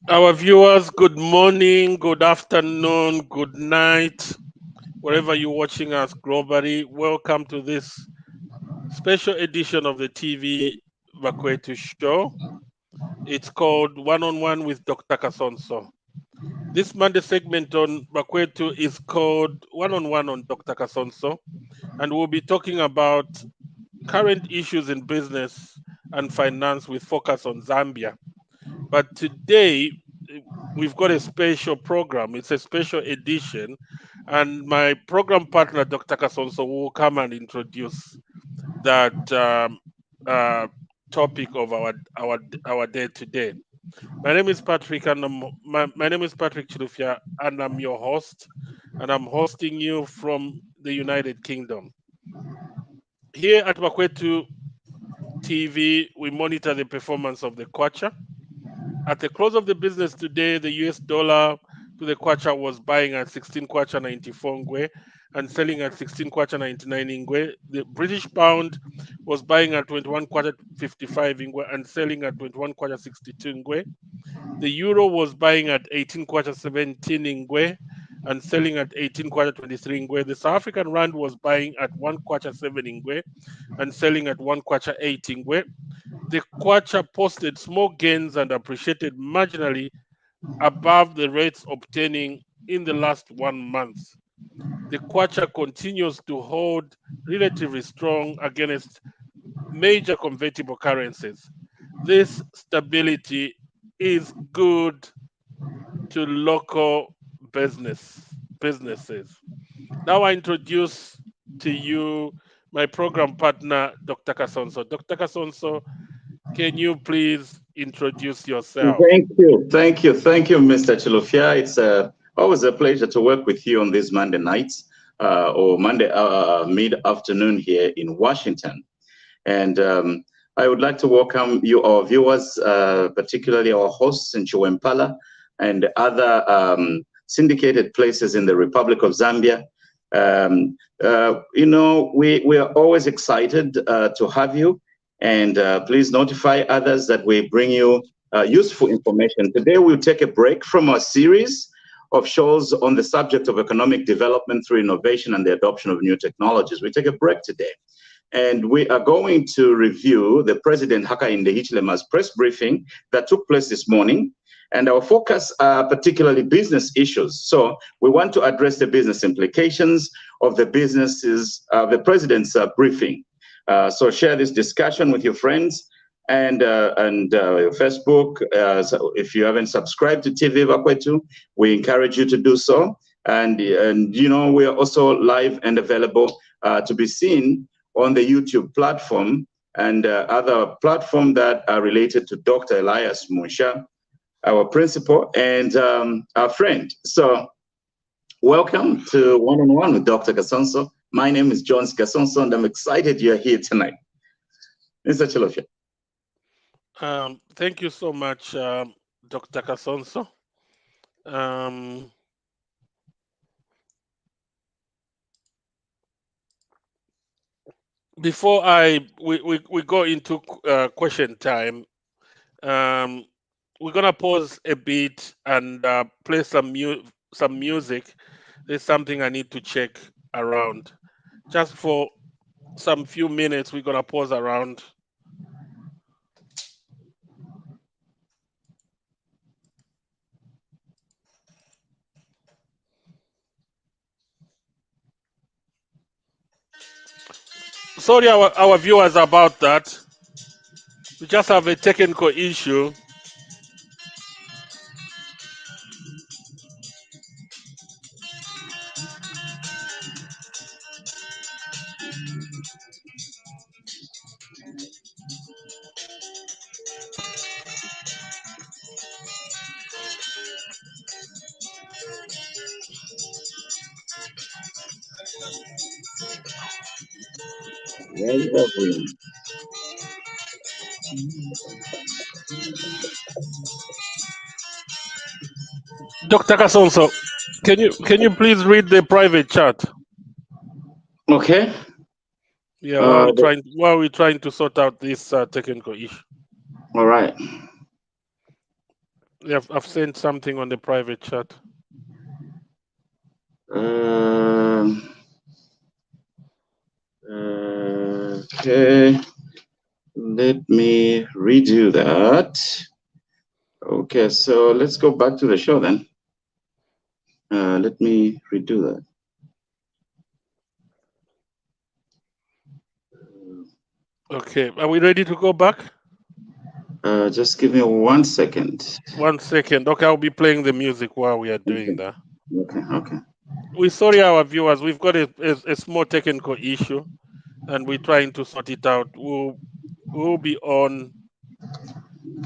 Our viewers, good morning, good afternoon, good night, wherever you're watching us globally. Welcome to this special edition of the TVBakwetu show. It's called One-on-One with Dr. Kasonso. This Monday segment on Bakwetu is called One-on-One on Dr. Kasonso, and we'll be talking about current issues in business and finance with focus on Zambia. But today, we've got a special program. It's a special edition, and my program partner, Dr. Kasonso, will come and introduce that topic of our day today. My name is Patrick, and my name is Patrick Chilufya, and I'm your host, and I'm hosting you from the United Kingdom. Here at Bakwetu TV, we monitor the performance of the kwacha. At the close of the business today, the US dollar to the kwacha was buying at 16 kwacha 94 ngwe and selling at 16 kwacha 99 ngwe. The British pound was buying at 21 kwacha 55 ngwe and selling at 21 kwacha 62 ngwe. The euro was buying at 18 kwacha 17 ngwe and selling at 18 kwacha 23 ngwe. The South African rand was buying at 1 kwacha 7 ngwe and selling at 1 kwacha 8 ngwe. The kwacha posted small gains and appreciated marginally above the rates obtaining in the last 1 month. The kwacha continues to hold relatively strong against major convertible currencies. This stability is good to local businesses. Now I introduce to you my program partner, Dr. Kasonso. Dr. Kasonso, can you please introduce yourself? Thank you, Mr. Chilufya. It's always a pleasure to work with you on these Monday nights or Monday mid-afternoon here in Washington. And I would like to welcome you, our viewers, particularly our hosts in Chiwempala and other syndicated places in the Republic of Zambia. We are always excited to have you, and please notify others that we bring you useful information. Today, we'll take a break from our series of shows on the subject of economic development through innovation and the adoption of new technologies. We take a break today, and we are going to review the President Hakainde Hichilema's press briefing that took place this morning. And our focus are particularly business issues. So we want to address the business implications of the president's briefing. So share this discussion with your friends and Facebook. So if you haven't subscribed to TVBakwetu, we encourage you to do so. And we are also live and available to be seen on the YouTube platform and other platforms that are related to Dr. Elias Musha, our principal and our friend. So welcome to One-on-One with Dr. Kasonso. My name is Jones Kasonso, and I'm excited you're here tonight. Mr. Chilufya. Thank you so much, Dr. Kasonso. Before we go into question time, we're gonna pause a bit and play some music. There's something I need to check around. Just for some few minutes, we're gonna pause around. Sorry, our viewers about that. We just have a technical issue. Very lovely. Dr. Kasonso, can you please read the private chat? Okay. Yeah, while we're trying to sort out this technical issue. All right. Yeah, I've sent something on the private chat. Okay. Let me redo that. Okay, so let's go back to the show then. Let me redo that. Okay, are we ready to go back? Just give me 1 second. 1 second. Okay, I'll be playing the music while we are doing that. Okay. We're sorry, our viewers. We've got a small technical issue, and we're trying to sort it out. We'll be on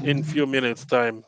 in few minutes' time.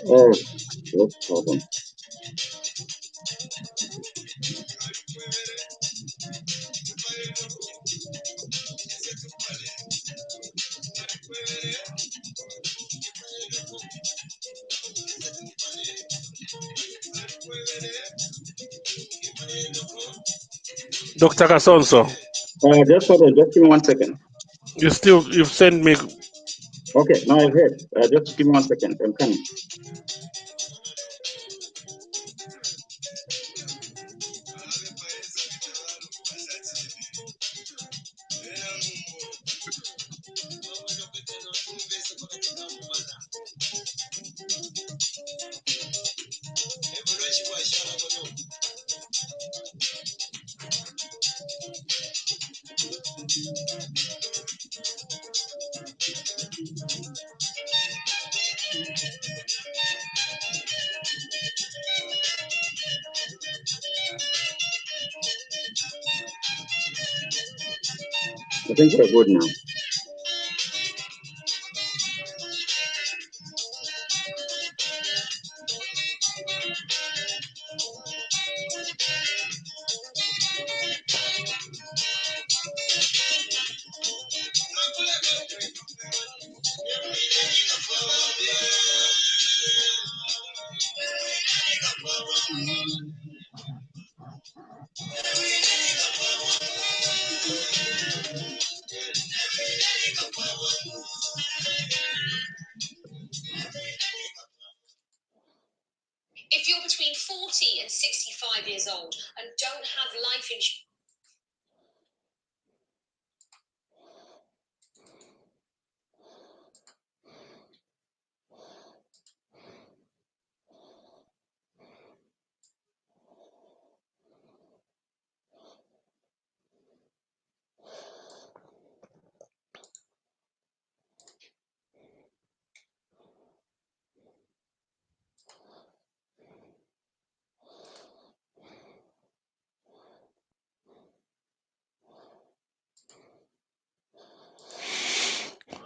Oh, no problem. Dr. Kasonso, Just hold on, just give me 1 second. you've sent me. Okay, now I've heard. Just give me 1 second. I'm coming. I think we're good now. If you're between 40 and 65 years old and don't have life insurance,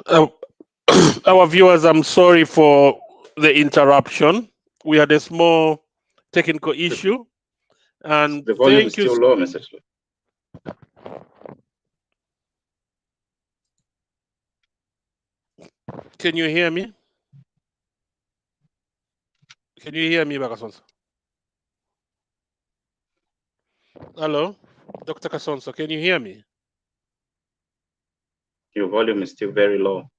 Uh, our viewers, I'm sorry for the interruption. We had a small technical issue, and The volume is thank you. still low, Mr. Chilufya. Can you hear me? Can you hear me, Bakasonso? Hello, Dr. Kasonso, can you hear me? Your volume is still very low.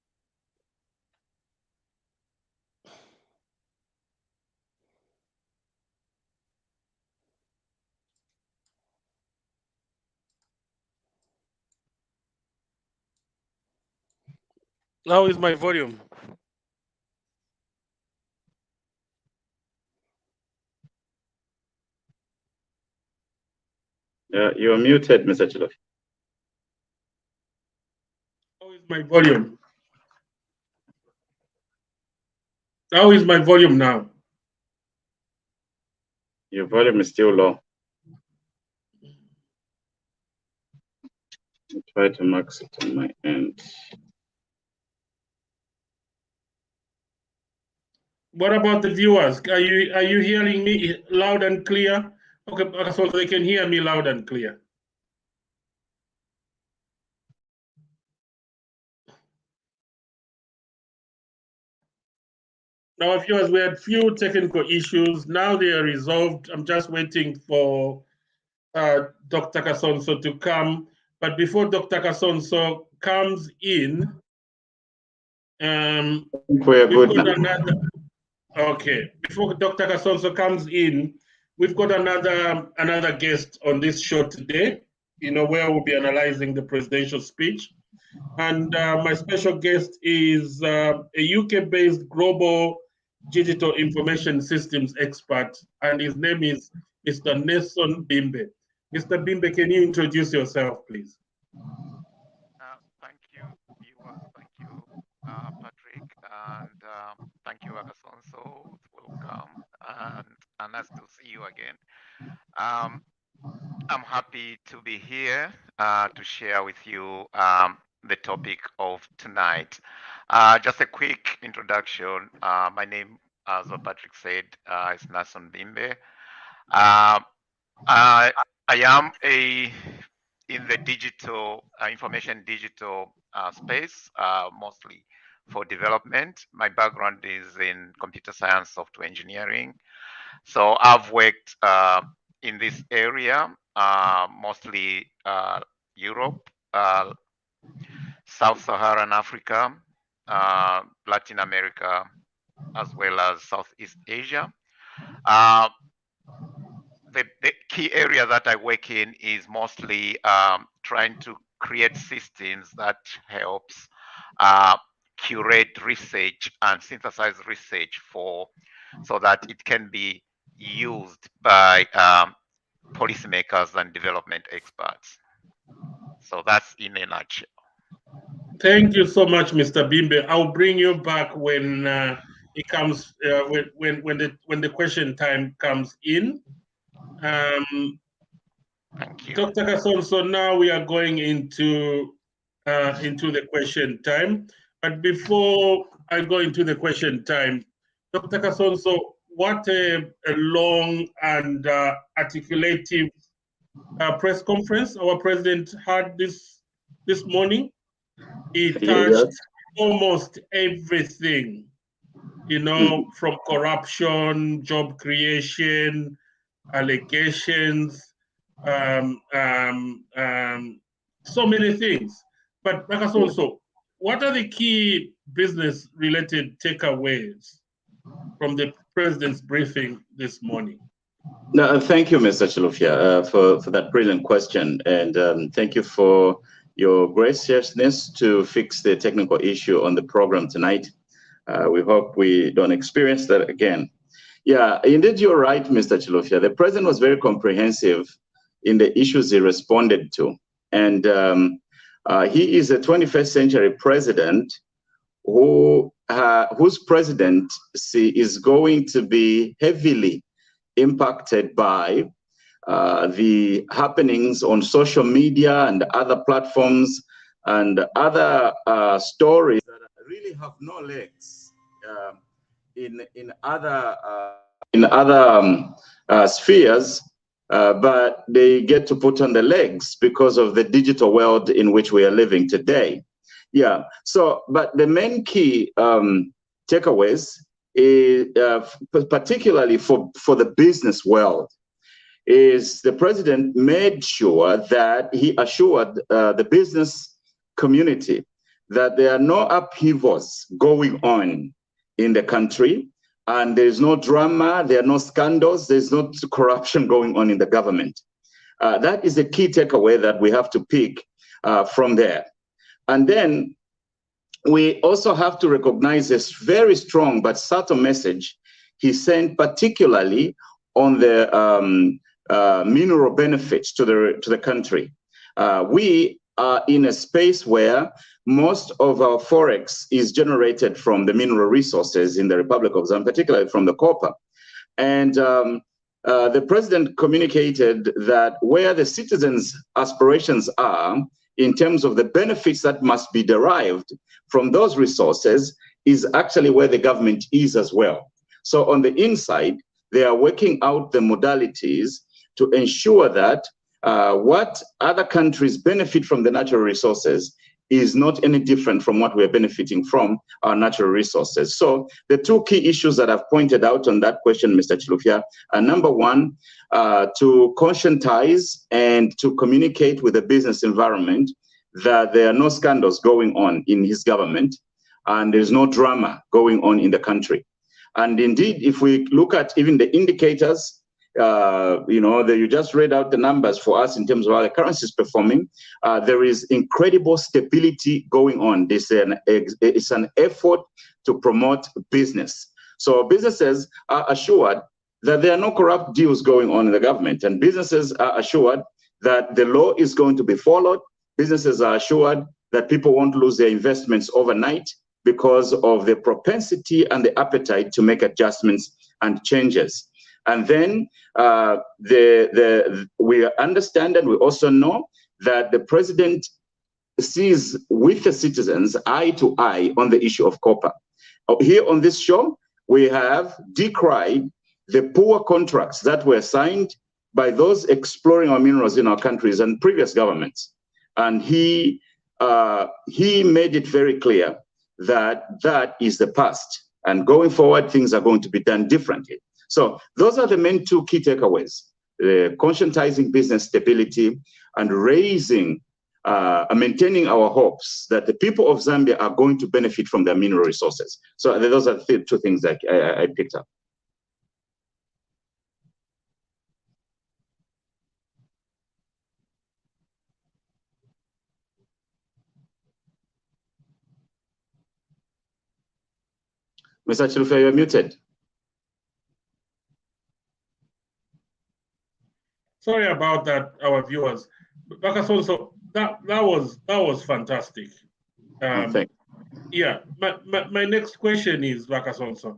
How is my volume? You're muted, Mr. Chilufya. How is my volume? How is my volume now? Your volume is still low. I'll try to max it on my end. What about the viewers? Are you hearing me loud and clear? Okay, so they can hear me loud and clear. Now, viewers, we had few technical issues. Now they are resolved. I'm just waiting for Dr. Kasonso to come. But before Dr. Kasonso comes in, We're we've good got now. another. Okay, before Dr. Kasonso comes in, we've got another guest on this show today. Where we'll be analyzing the presidential speech. And my special guest is a UK-based global digital information systems expert, and his name is Mr. Nelson Bimbe. Mr. Bimbe, can you introduce yourself, please? Thank you, viewers. Thank you, Patrick, and thank you, Kasonso. Welcome, and nice to see you again. I'm happy to be here to share with you the topic of tonight. Just a quick introduction. My name, as what Patrick said, is Nason Bimbe. Uh, I, I am in the digital information digital space, mostly for development. My background is in computer science, software engineering. So I've worked in this area, mostly Europe, Sub-Saharan Africa, Latin America, as well as Southeast Asia. The key area that I work in is mostly trying to create systems that helps curate research and synthesize research so that it can be used by policymakers and development experts. So that's in a nutshell. Thank you so much, Mr. Bimbe. I'll bring you back when it comes when the question time comes in. Thank you. Dr. Kasonso, now we are going into the question time. But before I go into the question time, Dr. Kasonso, what a long and articulative press conference our president had this morning. He touched almost everything, you know, from corruption, job creation, allegations, so many things. But also, what are the key business-related takeaways from the president's briefing this morning? No, thank you, Mr. Chilufya, for that brilliant question. And thank you for your graciousness to fix the technical issue on the program tonight. We hope we don't experience that again. Yeah, indeed, you're right, Mr. Chilufya. The president was very comprehensive in the issues he responded to. And he is a 21st century president whose presidency is going to be heavily impacted by the happenings on social media and other platforms and other stories that really have no legs in other spheres, but they get to put on the legs because of the digital world in which we are living today. Yeah. So, but the main key takeaways is, particularly for the business world, is the president made sure that he assured the business community that there are no upheavals going on in the country, and there's no drama, there are no scandals, there's no corruption going on in the government. That is the key takeaway that we have to pick from there. And then we also have to recognize this very strong but subtle message he sent, particularly on the mineral benefits to the country. We are in a space where most of our forex is generated from the mineral resources in the Republic of Zambia, particularly from the copper. And the president communicated that where the citizens' aspirations are in terms of the benefits that must be derived from those resources is actually where the government is as well. So on the inside, they are working out the modalities to ensure that what other countries benefit from the natural resources is not any different from what we're benefiting from our natural resources. So the two key issues that I've pointed out on that question, Mr. Chilufya, are number one, to conscientize and to communicate with the business environment that there are no scandals going on in his government and there's no drama going on in the country. And indeed, if we look at even the indicators, you know, you just read out the numbers for us in terms of how the currency is performing. There is incredible stability going on. It's an effort to promote business. So businesses are assured that there are no corrupt deals going on in the government, and businesses are assured that the law is going to be followed. Businesses are assured that people won't lose their investments overnight because of the propensity and the appetite to make adjustments and changes. And then we understand and we also know that the president sees with the citizens eye to eye on the issue of copper. Here on this show, we have decried the poor contracts that were signed by those exploring our minerals in our countries and previous governments. And he made it very clear that that is the past. And going forward, things are going to be done differently. So those are the main two key takeaways: conscientizing business stability and raising, maintaining our hopes that the people of Zambia are going to benefit from their mineral resources. So those are the two things that I picked up. Mr. Chilufya, you're muted. Sorry about that, our viewers. Kasonso, that was fantastic. Yeah, my next question is, Kasonso,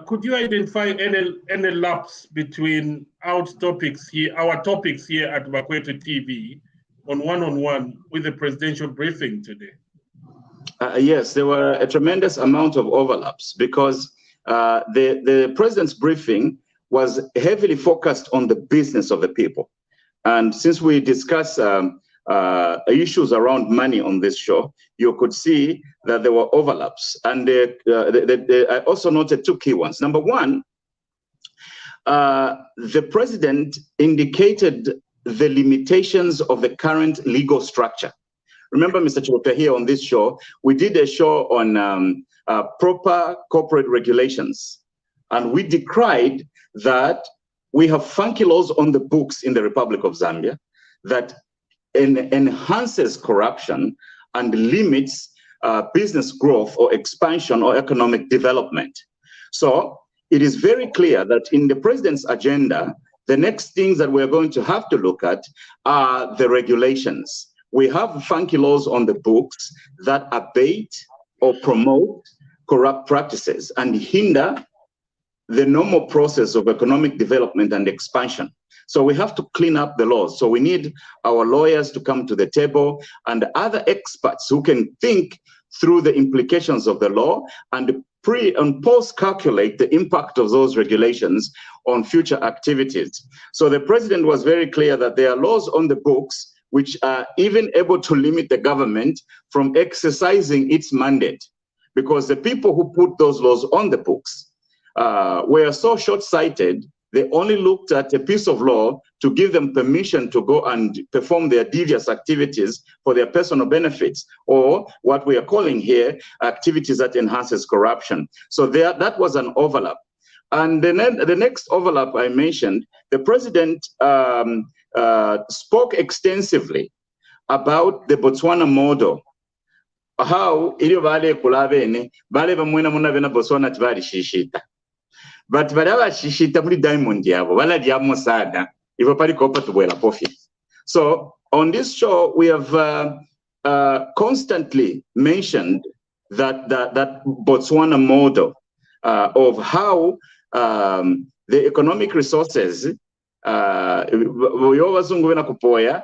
could you identify any lapse between our topics here at Bakwetu TV on one-on-one with the presidential briefing today? Yes, there were a tremendous amount of overlaps because the president's briefing was heavily focused on the business of the people. And since we discuss issues around money on this show, you could see that there were overlaps. And I also noted two key ones. Number one, the president indicated the limitations of the current legal structure. Remember, Mr. Chilufya, here on this show, we did a show on proper corporate regulations. And we decried that we have funky laws on the books in the Republic of Zambia that enhances corruption and limits business growth or expansion or economic development. So it is very clear that in the president's agenda, the next things that we're going to have to look at are the regulations. We have funky laws on the books that abate or promote corrupt practices and hinder the normal process of economic development and expansion. So we have to clean up the laws. So we need our lawyers to come to the table and other experts who can think through the implications of the law and pre and post calculate the impact of those regulations on future activities. So the president was very clear that there are laws on the books which are even able to limit the government from exercising its mandate, because the people who put those laws on the books were so short-sighted, they only looked at a piece of law to give them permission to go and perform their devious activities for their personal benefits, or what we are calling here activities that enhances corruption. So that was an overlap. And the next overlap I mentioned, the president spoke extensively about the Botswana model. How ilio vale kulavene vale vamwena muna vena Botswana tibali shishita, but vale shishita muli diamond yavo vala diamo sada ivo pali kopa tuwela profit. So on this show we have constantly mentioned that Botswana model of how the economic resources wazungu vena kupoya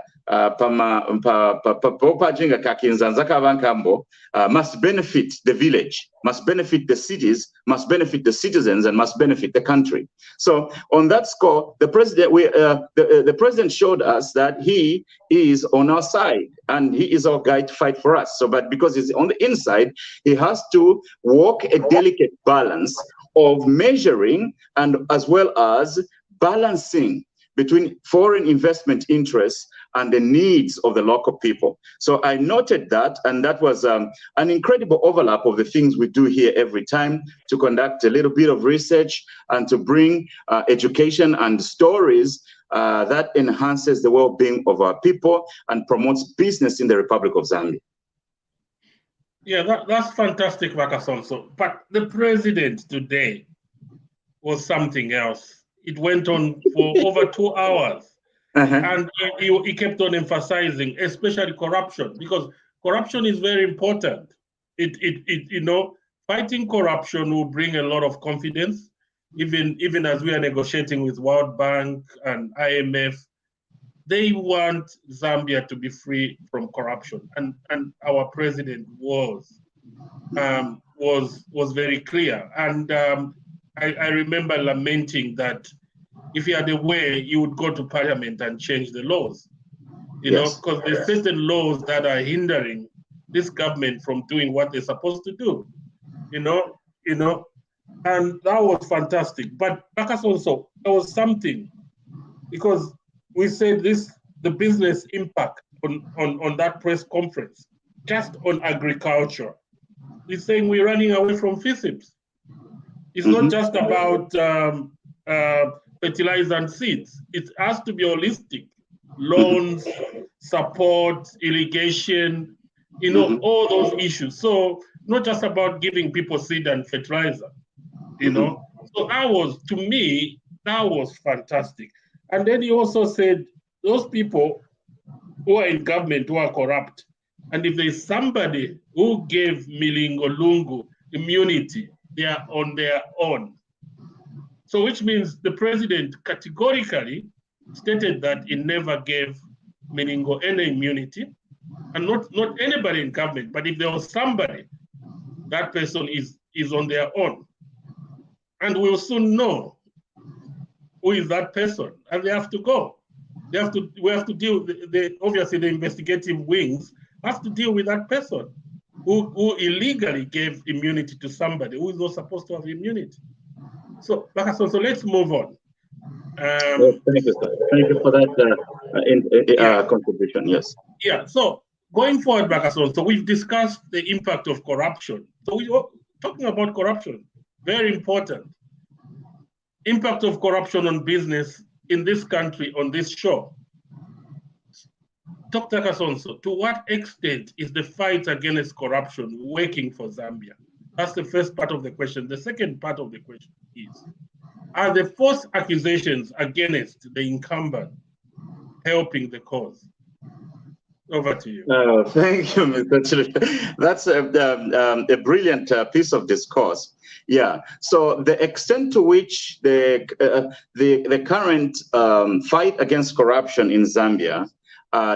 pajinga kakinzanza kavankambo must benefit the village, must benefit the cities, must benefit the citizens, and must benefit the country. So on that score, the president the president showed us that he is on our side and he is our guide to fight for us. So but because he's on the inside, he has to walk a delicate balance of measuring and as well as balancing between foreign investment interests and the needs of the local people. So I noted that, and that was an incredible overlap of the things we do here every time, to conduct a little bit of research and to bring education and stories that enhances the well-being of our people and promotes business in the Republic of Zambia. Yeah, that's fantastic, Kasonso. But the president today was something else. It went on for over 2 hours. And he kept on emphasizing, especially corruption, because corruption is very important. You know, fighting corruption will bring a lot of confidence. even as we are negotiating with World Bank and IMF, they want Zambia to be free from corruption, and our president was very clear. And I remember lamenting that if he had a way, he would go to Parliament and change the laws, you know, because there's certain laws that are hindering this government from doing what they're supposed to do, you know, and that was fantastic. But Kasonso, there was something, because we said the business impact on that press conference, just on agriculture. He's saying we're running away from FISIPs. It's not just about fertilizer and seeds. It has to be holistic. Loans, support, irrigation, you know, all those issues. So not just about giving people seed and fertilizer, you know. So to me, that was fantastic. And then he also said, those people who are in government who are corrupt, and if there's somebody who gave Milingo Lungu immunity, they are on their own. So which means the president categorically stated that he never gave Milingo any immunity, and not anybody in government, but if there was somebody, that person is on their own. And we'll soon know who is that person, and they have to go. We have to deal, obviously the investigative wings have to deal with that person who illegally gave immunity to somebody who is not supposed to have immunity. So, so let's move on. Thank you, sir. Thank you for that contribution. Yes. Yeah. So going forward, so we've discussed the impact of corruption. So we are talking about corruption, very important. Impact of corruption on business in this country on this show. Dr. Kasonso, to what extent is the fight against corruption working for Zambia? That's the first part of the question. The second part of the question is, are the false accusations against the incumbent helping the cause? Over to you. Thank you, Mr. Chilufya. That's a brilliant piece of discourse. Yeah. So the extent to which the current fight against corruption in Zambia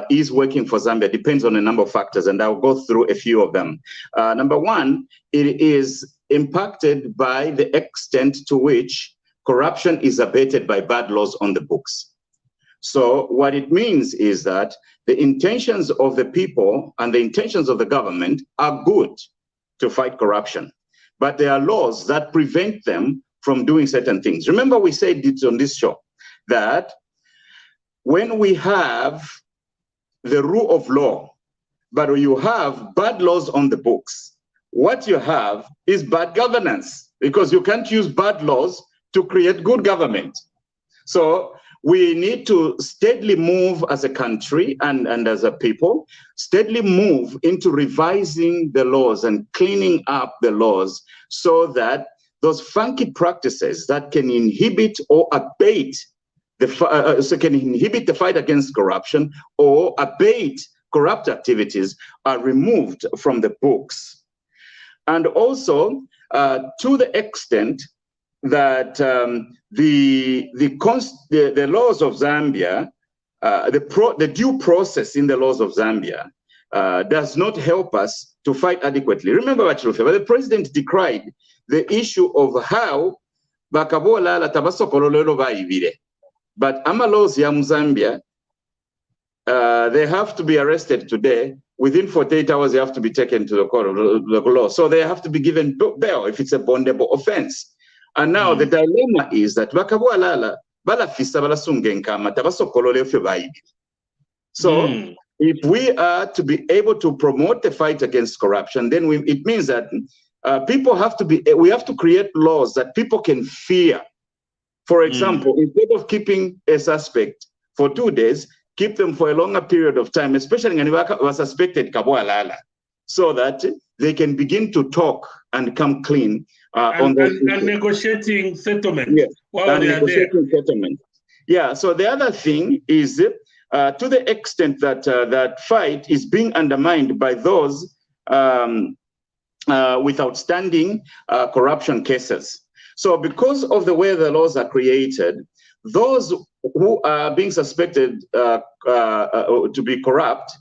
is working for Zambia depends on a number of factors, and I'll go through a few of them. Number one, it is impacted by the extent to which corruption is abated by bad laws on the books. So what it means is that the intentions of the people and the intentions of the government are good to fight corruption, but there are laws that prevent them from doing certain things. Remember, we said it on this show that when we have the rule of law, but you have bad laws on the books, what you have is bad governance, because you can't use bad laws to create good government. So we need to steadily move as a country and as a people, steadily move into revising the laws and cleaning up the laws so that those funky practices that can inhibit or abate can inhibit the fight against corruption or abate corrupt activities are removed from the books. And also, to the extent that the laws of Zambia, the due process in the laws of Zambia does not help us to fight adequately. Remember, Chilufya, the president decried the issue of how bakabola tabasokololelo baibire. But laws ya Zambia, they have to be arrested today. Within 48 hours, they have to be taken to the court of the law. So they have to be given bail if it's a bondable offense. And now the dilemma is that so if we are to be able to promote the fight against corruption, then it means that we have to create laws that people can fear. For example, instead of keeping a suspect for 2 days, keep them for a longer period of time, especially when was suspected kabwalala, so that they can begin to talk and come clean on those and negotiating settlement. Yes, while they are there. Settlement. Yeah. So the other thing is, to the extent that that fight is being undermined by those with outstanding corruption cases. So because of the way the laws are created, those who are being suspected to be corrupt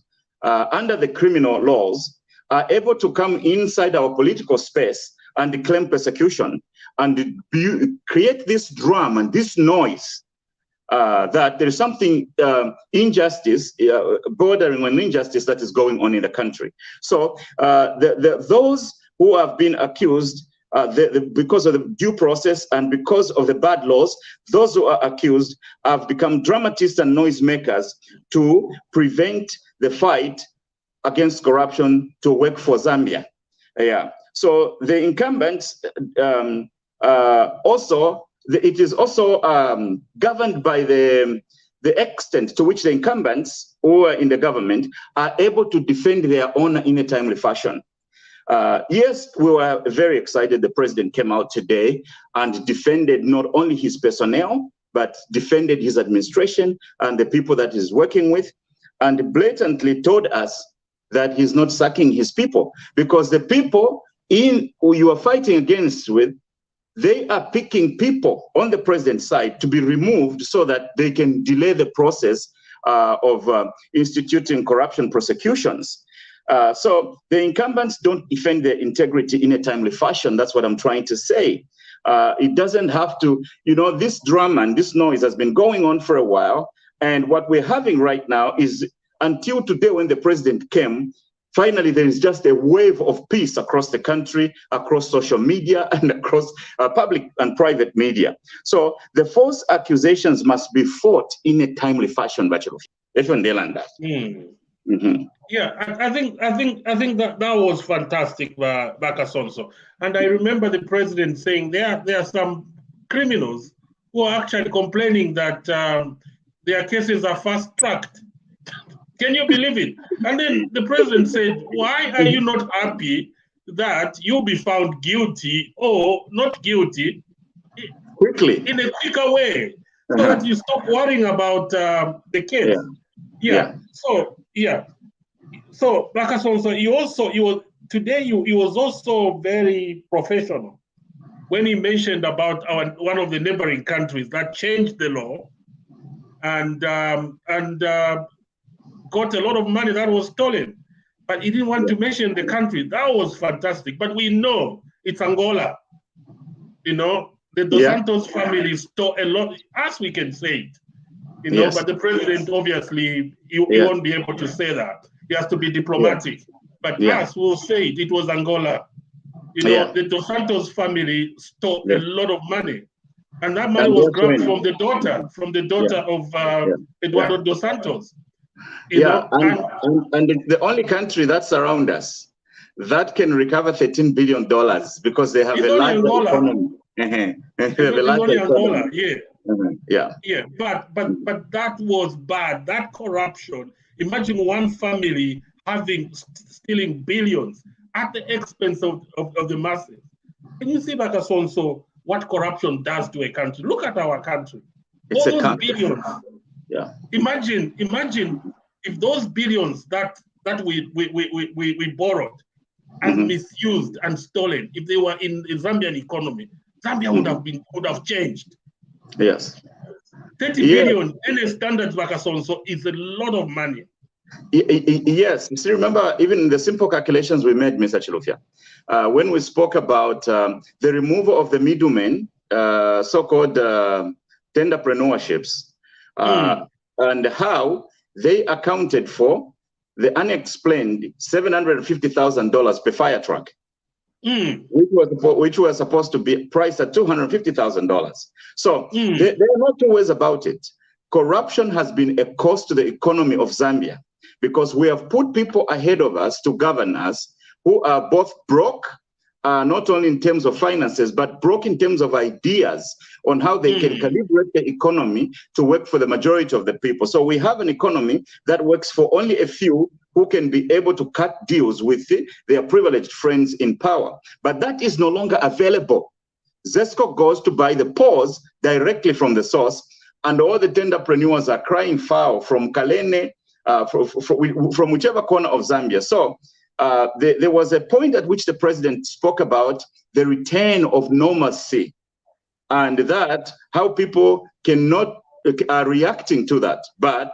under the criminal laws are able to come inside our political space and claim persecution and create this drama and this noise that there is something injustice, bordering on injustice that is going on in the country. So those who have been accused, because of the due process and because of the bad laws, those who are accused have become dramatists and noisemakers to prevent the fight against corruption to work for Zambia. Yeah. So the incumbents also, it is also governed by the extent to which the incumbents who are in the government are able to defend their honor in a timely fashion. Yes, we were very excited. The president came out today and defended not only his personnel, but defended his administration and the people that he's working with, and blatantly told us that he's not sacking his people, because the people who you are fighting against with, they are picking people on the president's side to be removed so that they can delay the process of instituting corruption prosecutions. So the incumbents don't defend their integrity in a timely fashion. That's what I'm trying to say. It doesn't have to, this drama and this noise has been going on for a while. And what we're having right now is, until today when the president came, finally there is just a wave of peace across the country, across social media and across public and private media. So the false accusations must be fought in a timely fashion, Bachelor. Yeah, I think that was fantastic, Kasonso. And I remember the president saying there are some criminals who are actually complaining that their cases are fast-tracked. Can you believe it? And then the president said, why are you not happy that you'll be found guilty or not guilty quickly, in a quicker way, so that you stop worrying about the case? Yeah. So Kasonso, he was also very professional when he mentioned about one of the neighboring countries that changed the law and got a lot of money that was stolen, but he didn't want to mention the country. That was fantastic. But we know it's Angola. The Dos Santos family stole a lot, as we can say it. But the president obviously he won't be able to say that. He has to be diplomatic. But us will say it was Angola. The Dos Santos family stole a lot of money. And that money was grabbed from the daughter of Eduardo Dos Santos. And it's the only country that's around us that can recover $13 billion because they have a large economy. They have a large economy. But that was bad. That corruption. Imagine one family stealing billions at the expense of the masses. Can you see, Kasonso, what corruption does to a country? Look at our country. It's all those billions. Yeah. Imagine if those billions that we borrowed and misused and stolen, if they were in the Zambian economy, Zambia would have changed. Yes. 30 billion in a standard Kasonso is a lot of money. Yes. You see, remember, even the simple calculations we made, Mr. Chilufya, when we spoke about the removal of the middlemen, so-called tenderpreneurships, and how they accounted for the unexplained $750,000 per fire truck, which was supposed to be priced at $250,000. So there are no two ways about it. Corruption has been a cost to the economy of Zambia because we have put people ahead of us to govern us who are both broke, not only in terms of finances, but broke in terms of ideas on how they can calibrate the economy to work for the majority of the people. So we have an economy that works for only a few who can be able to cut deals with their privileged friends in power. But that is no longer available. ZESCO goes to buy the pores directly from the source, and all the tenderpreneurs are crying foul from Kalene, from whichever corner of Zambia. So there was a point at which the president spoke about the return of normalcy and that how people are reacting to that. But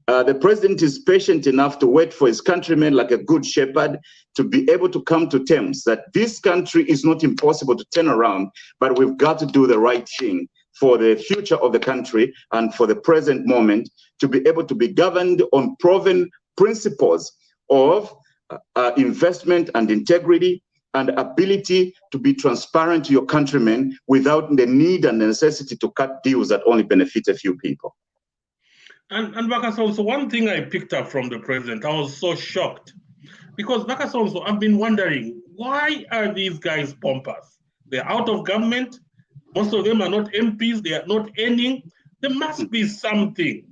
the president is patient enough to wait for his countrymen like a good shepherd to be able to come to terms that this country is not impossible to turn around, but we've got to do the right thing for the future of the country and for the present moment, to be able to be governed on proven principles of investment and integrity and ability to be transparent to your countrymen without the need and the necessity to cut deals that only benefit a few people. And Kasonso, one thing I picked up from the president, I was so shocked. Because Kasonso, I've been wondering, why are these guys pompous? They're out of government. Most of them are not MPs. They are not earning. There must be something.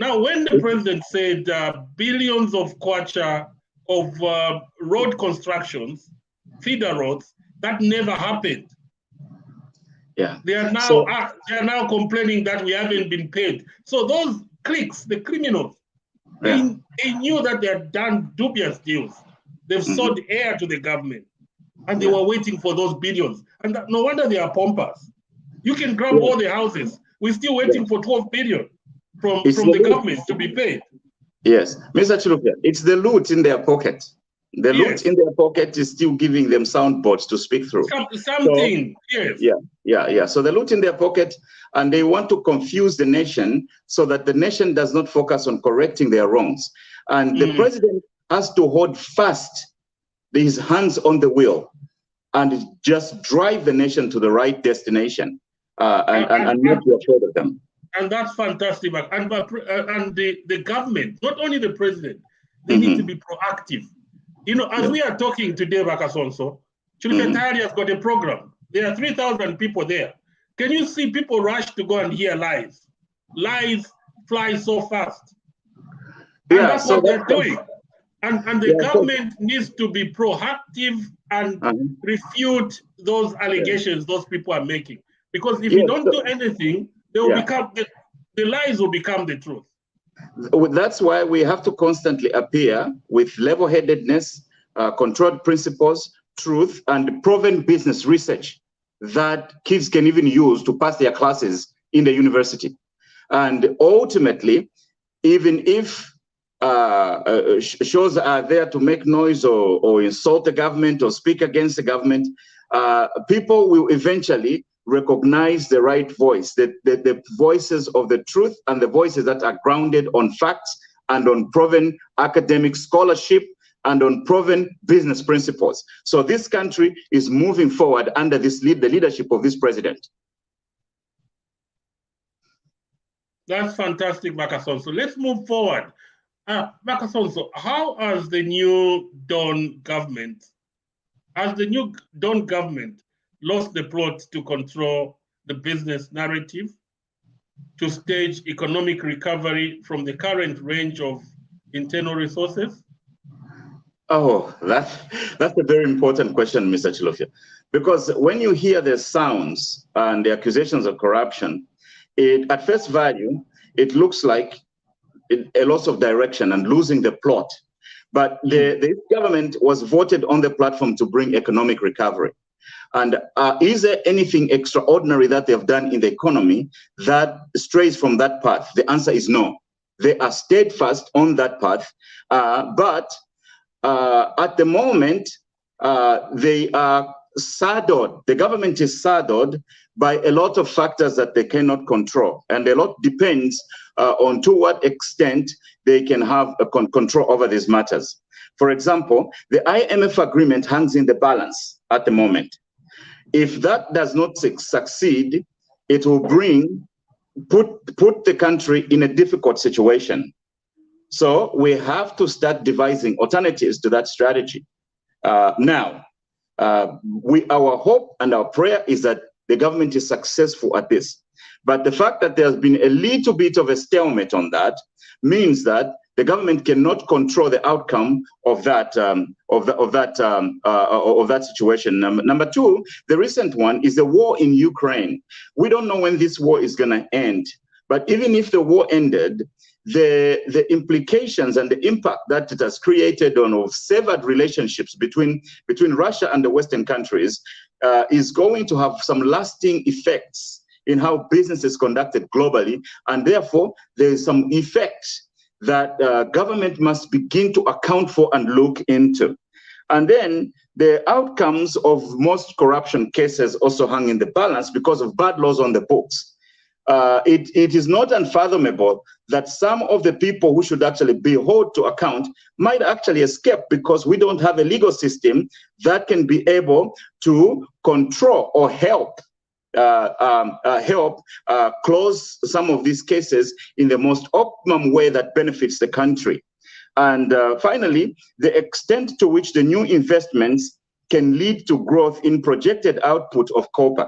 Now, when the president said billions of kwacha of road constructions, feeder roads, that never happened. Yeah. They are now complaining that we haven't been paid. So those cliques, the criminals, they knew that they had done dubious deals. They've sold air to the government, and they were waiting for those billions. And no wonder they are pompous. You can grab all the houses. We're still waiting for 12 billion from the government to be paid. Yes, Mr. Chilufya, it's the loot in their pocket. The loot in their pocket is still giving them soundboards to speak through. Something, yes. Yeah. So the loot in their pocket, and they want to confuse the nation so that the nation does not focus on correcting their wrongs. And the president has to hold fast his hands on the wheel and just drive the nation to the right destination and not be afraid of them. And that's fantastic. And the government, not only the president, they need to be proactive. You know, as we are talking today, Kasonso, Chilufya has got a program. There are 3,000 people there. Can you see people rush to go and hear lies? Lies fly so fast. And that's what they're doing. And the government needs to be proactive and refute those allegations those people are making. Because if you don't do anything, they will become the lies will become the truth. That's why we have to constantly appear with level-headedness, controlled principles, truth, and proven business research that kids can even use to pass their classes in the university. And ultimately, even if shows are there to make noise or insult the government or speak against the government, people will eventually recognize the right voice, the voices of the truth and the voices that are grounded on facts and on proven academic scholarship and on proven business principles. So this country is moving forward under the leadership of this president. That's fantastic, Kasonso. Let's move forward. Kasonso, how has the new Dawn government lost the plot to control the business narrative, to stage economic recovery from the current range of internal resources? Oh, that's a very important question, Mr. Chilufya, because when you hear the sounds and the accusations of corruption, at first value, it looks like a loss of direction and losing the plot. But the government was voted on the platform to bring economic recovery. And is there anything extraordinary that they've done in the economy that strays from that path? The answer is no. They are steadfast on that path. But at the moment, they are saddled. The government is saddled by a lot of factors that they cannot control. And a lot depends on to what extent they can have a control over these matters. For example, the IMF agreement hangs in the balance at the moment. If that does not succeed, it will put the country in a difficult situation. So we have to start devising alternatives to that strategy. Now, our hope and our prayer is that the government is successful at this. But the fact that there's been a little bit of a stalemate on that means that the government cannot control the outcome of that situation. Number two, the recent one is the war in Ukraine. We don't know when this war is going to end, but even if the war ended, the implications and the impact that it has created on severed relationships between Russia and the Western countries is going to have some lasting effects in how business is conducted globally, and therefore there is some effect that government must begin to account for and look into. And then the outcomes of most corruption cases also hang in the balance because of bad laws on the books. It is not unfathomable that some of the people who should actually be held to account might actually escape because we don't have a legal system that can be able to control or help close some of these cases in the most optimum way that benefits the country. And finally, the extent to which the new investments can lead to growth in projected output of copper.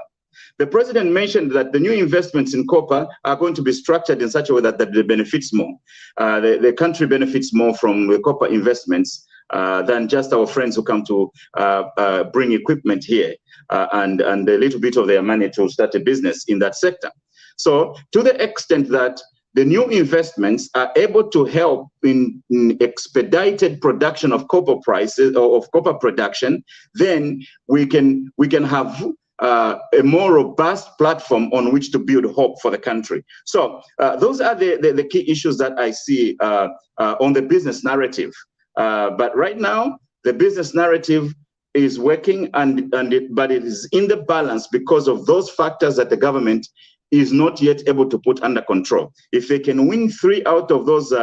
The president mentioned that the new investments in copper are going to be structured in such a way that they benefits more. The country benefits more from the copper investments than just our friends who come to bring equipment here and a little bit of their money to start a business in that sector. So to the extent that the new investments are able to help in expedited production of copper prices or of copper production, then we can have a more robust platform on which to build hope for the country. So those are the key issues that I see on the business narrative. But right now, the business narrative is working, but it is in the balance because of those factors that the government is not yet able to put under control. If they can win 3 out of those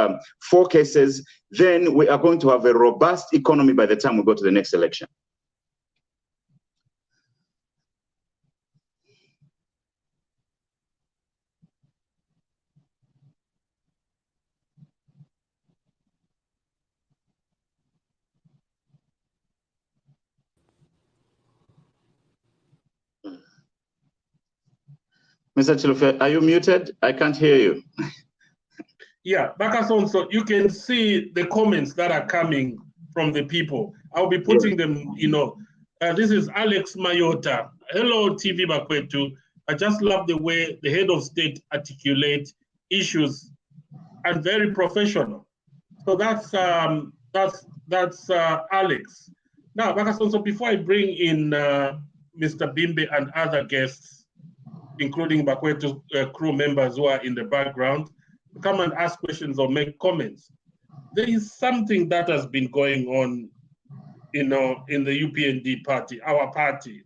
4 cases, then we are going to have a robust economy by the time we go to the next election. Mr. Chilufya, are you muted? I can't hear you. Yeah, Kasonso, you can see the comments that are coming from the people. I'll be putting them, this is Alex Mayota. Hello, TVBakwetu. I just love the way the head of state articulate issues and very professional. So that's Alex. Now, Kasonso, before I bring in Mr. Bimbe and other guests, including Bakwetu crew members who are in the background, come and ask questions or make comments. There is something that has been going on, in the UPND party, our party.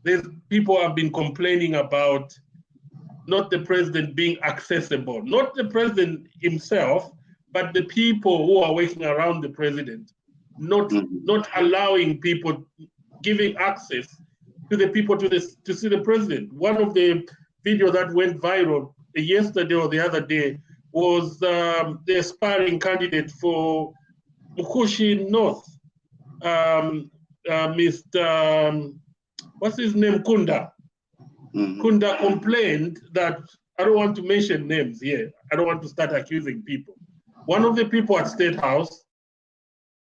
There's people have been complaining about not the president being accessible, not the president himself, but the people who are working around the president, not allowing people, giving access to the people to see the president. One of the videos that went viral yesterday or the other day was the aspiring candidate for Mukushi North, Mr. What's his name, Kunda. Kunda complained that, I don't want to mention names here, I don't want to start accusing people. One of the people at State House,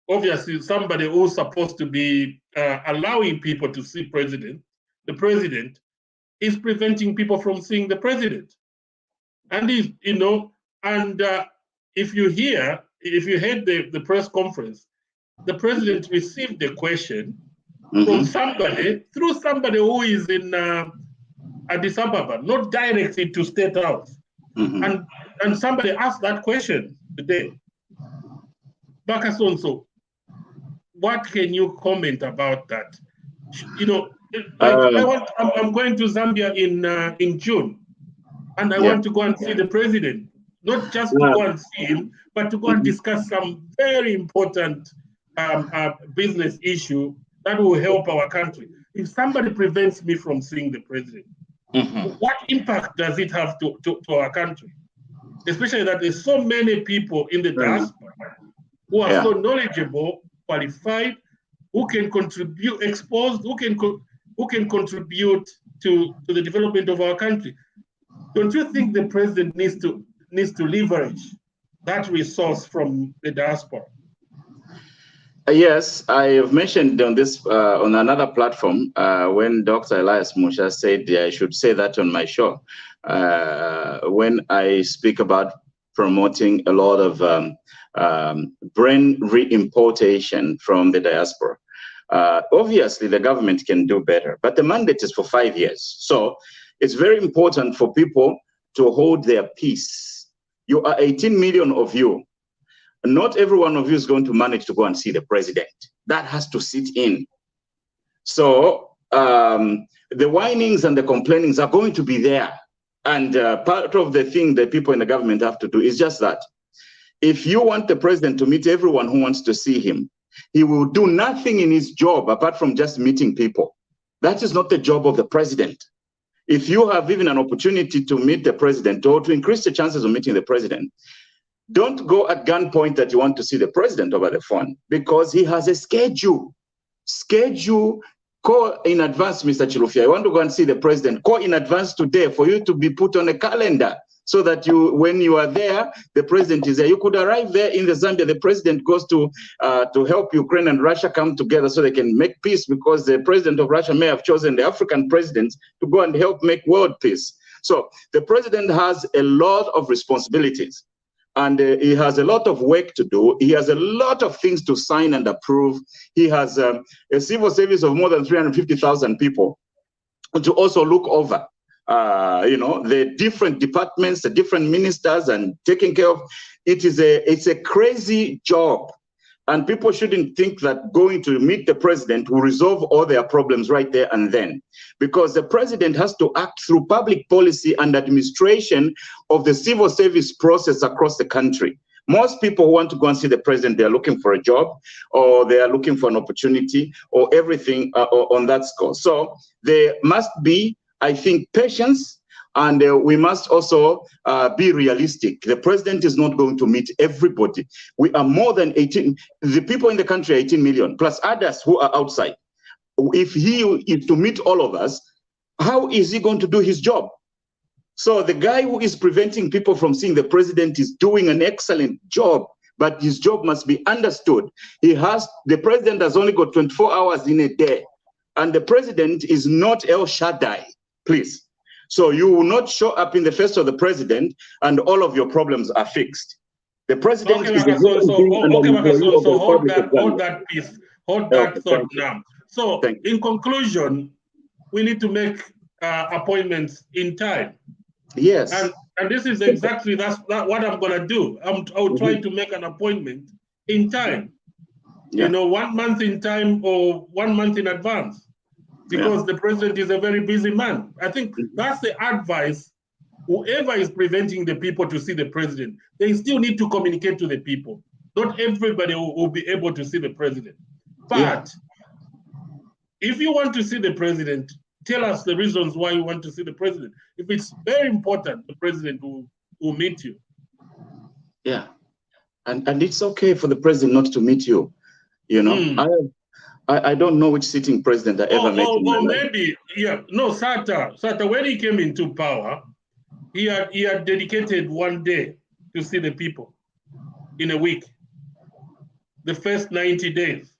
obviously somebody who's supposed to be allowing people to see the president is preventing people from seeing the president. And if you heard the press conference, the president received the question from somebody, through somebody who is in Addis Ababa, not directly to State House. And somebody asked that question today. Kasonso, what can you comment about that? I'm going to Zambia in June, and I want to go and see the president, not just to go and see him, but to go and discuss some very important business issue that will help our country. If somebody prevents me from seeing the president, what impact does it have to our country? Especially that there's so many people in the diaspora who are so knowledgeable, qualified, who can contribute, exposed, who can contribute to the development of our country. Don't you think the president needs to leverage that resource from the diaspora? Yes, I have mentioned on this on another platform when Dr. Elias Musha said I should say that on my show when I speak about promoting a lot of brain re-importation from the diaspora. Obviously, the government can do better, but the mandate is for 5 years. So it's very important for people to hold their peace. You are 18 million of you. Not every one of you is going to manage to go and see the president. That has to sit in. So the whinings and the complainings are going to be there. And part of the thing that people in the government have to do is just that. If you want the president to meet everyone who wants to see him, he will do nothing in his job apart from just meeting people. That is not the job of the president. If you have even an opportunity to meet the president or to increase the chances of meeting the president, don't go at gunpoint that you want to see the president over the phone, because he has a schedule. Call in advance, Mr. Chilufya. I want to go and see the president. Call in advance today for you to be put on a calendar so that when you are there, the president is there. You could arrive there in the Zambia. The president goes to help Ukraine and Russia come together so they can make peace, because the president of Russia may have chosen the African presidents to go and help make world peace. So the president has a lot of responsibilities. And he has a lot of work to do. He has a lot of things to sign and approve. He has a civil service of more than 350,000 people to also look over, the different departments, the different ministers, and taking care of. It's a crazy job. And people shouldn't think that going to meet the president will resolve all their problems right there and then, because the president has to act through public policy and administration of the civil service process across the country. Most people who want to go and see the president, they are looking for a job, or they are looking for an opportunity, or everything on that score. So there must be, I think, patience. And we must also be realistic. The president is not going to meet everybody. We are more than 18. The people in the country are 18 million, plus others who are outside. If he is to meet all of us, how is he going to do his job? So the guy who is preventing people from seeing the president is doing an excellent job, but his job must be understood. The president has only got 24 hours in a day, and the president is not El Shaddai, please. So you will not show up in the face of the president and all of your problems are fixed. The president is a human being and an employee of the Republic of Ghana. Hold that piece, hold that thought now. So in conclusion, we need to make appointments in time. Yes. And this is exactly what I'm going to do. I'll try to make an appointment in time. Yeah. 1 month in time or 1 month in advance. Because the president is a very busy man. I think that's the advice. Whoever is preventing the people to see the president, they still need to communicate to the people. Not everybody will be able to see the president. But if you want to see the president, tell us the reasons why you want to see the president. If it's very important, the president will meet you. Yeah. And it's okay for the president not to meet you. I don't know which sitting president I ever met. Maybe, no, Sata, when he came into power, he had dedicated 1 day to see the people in a week. The first 90 days,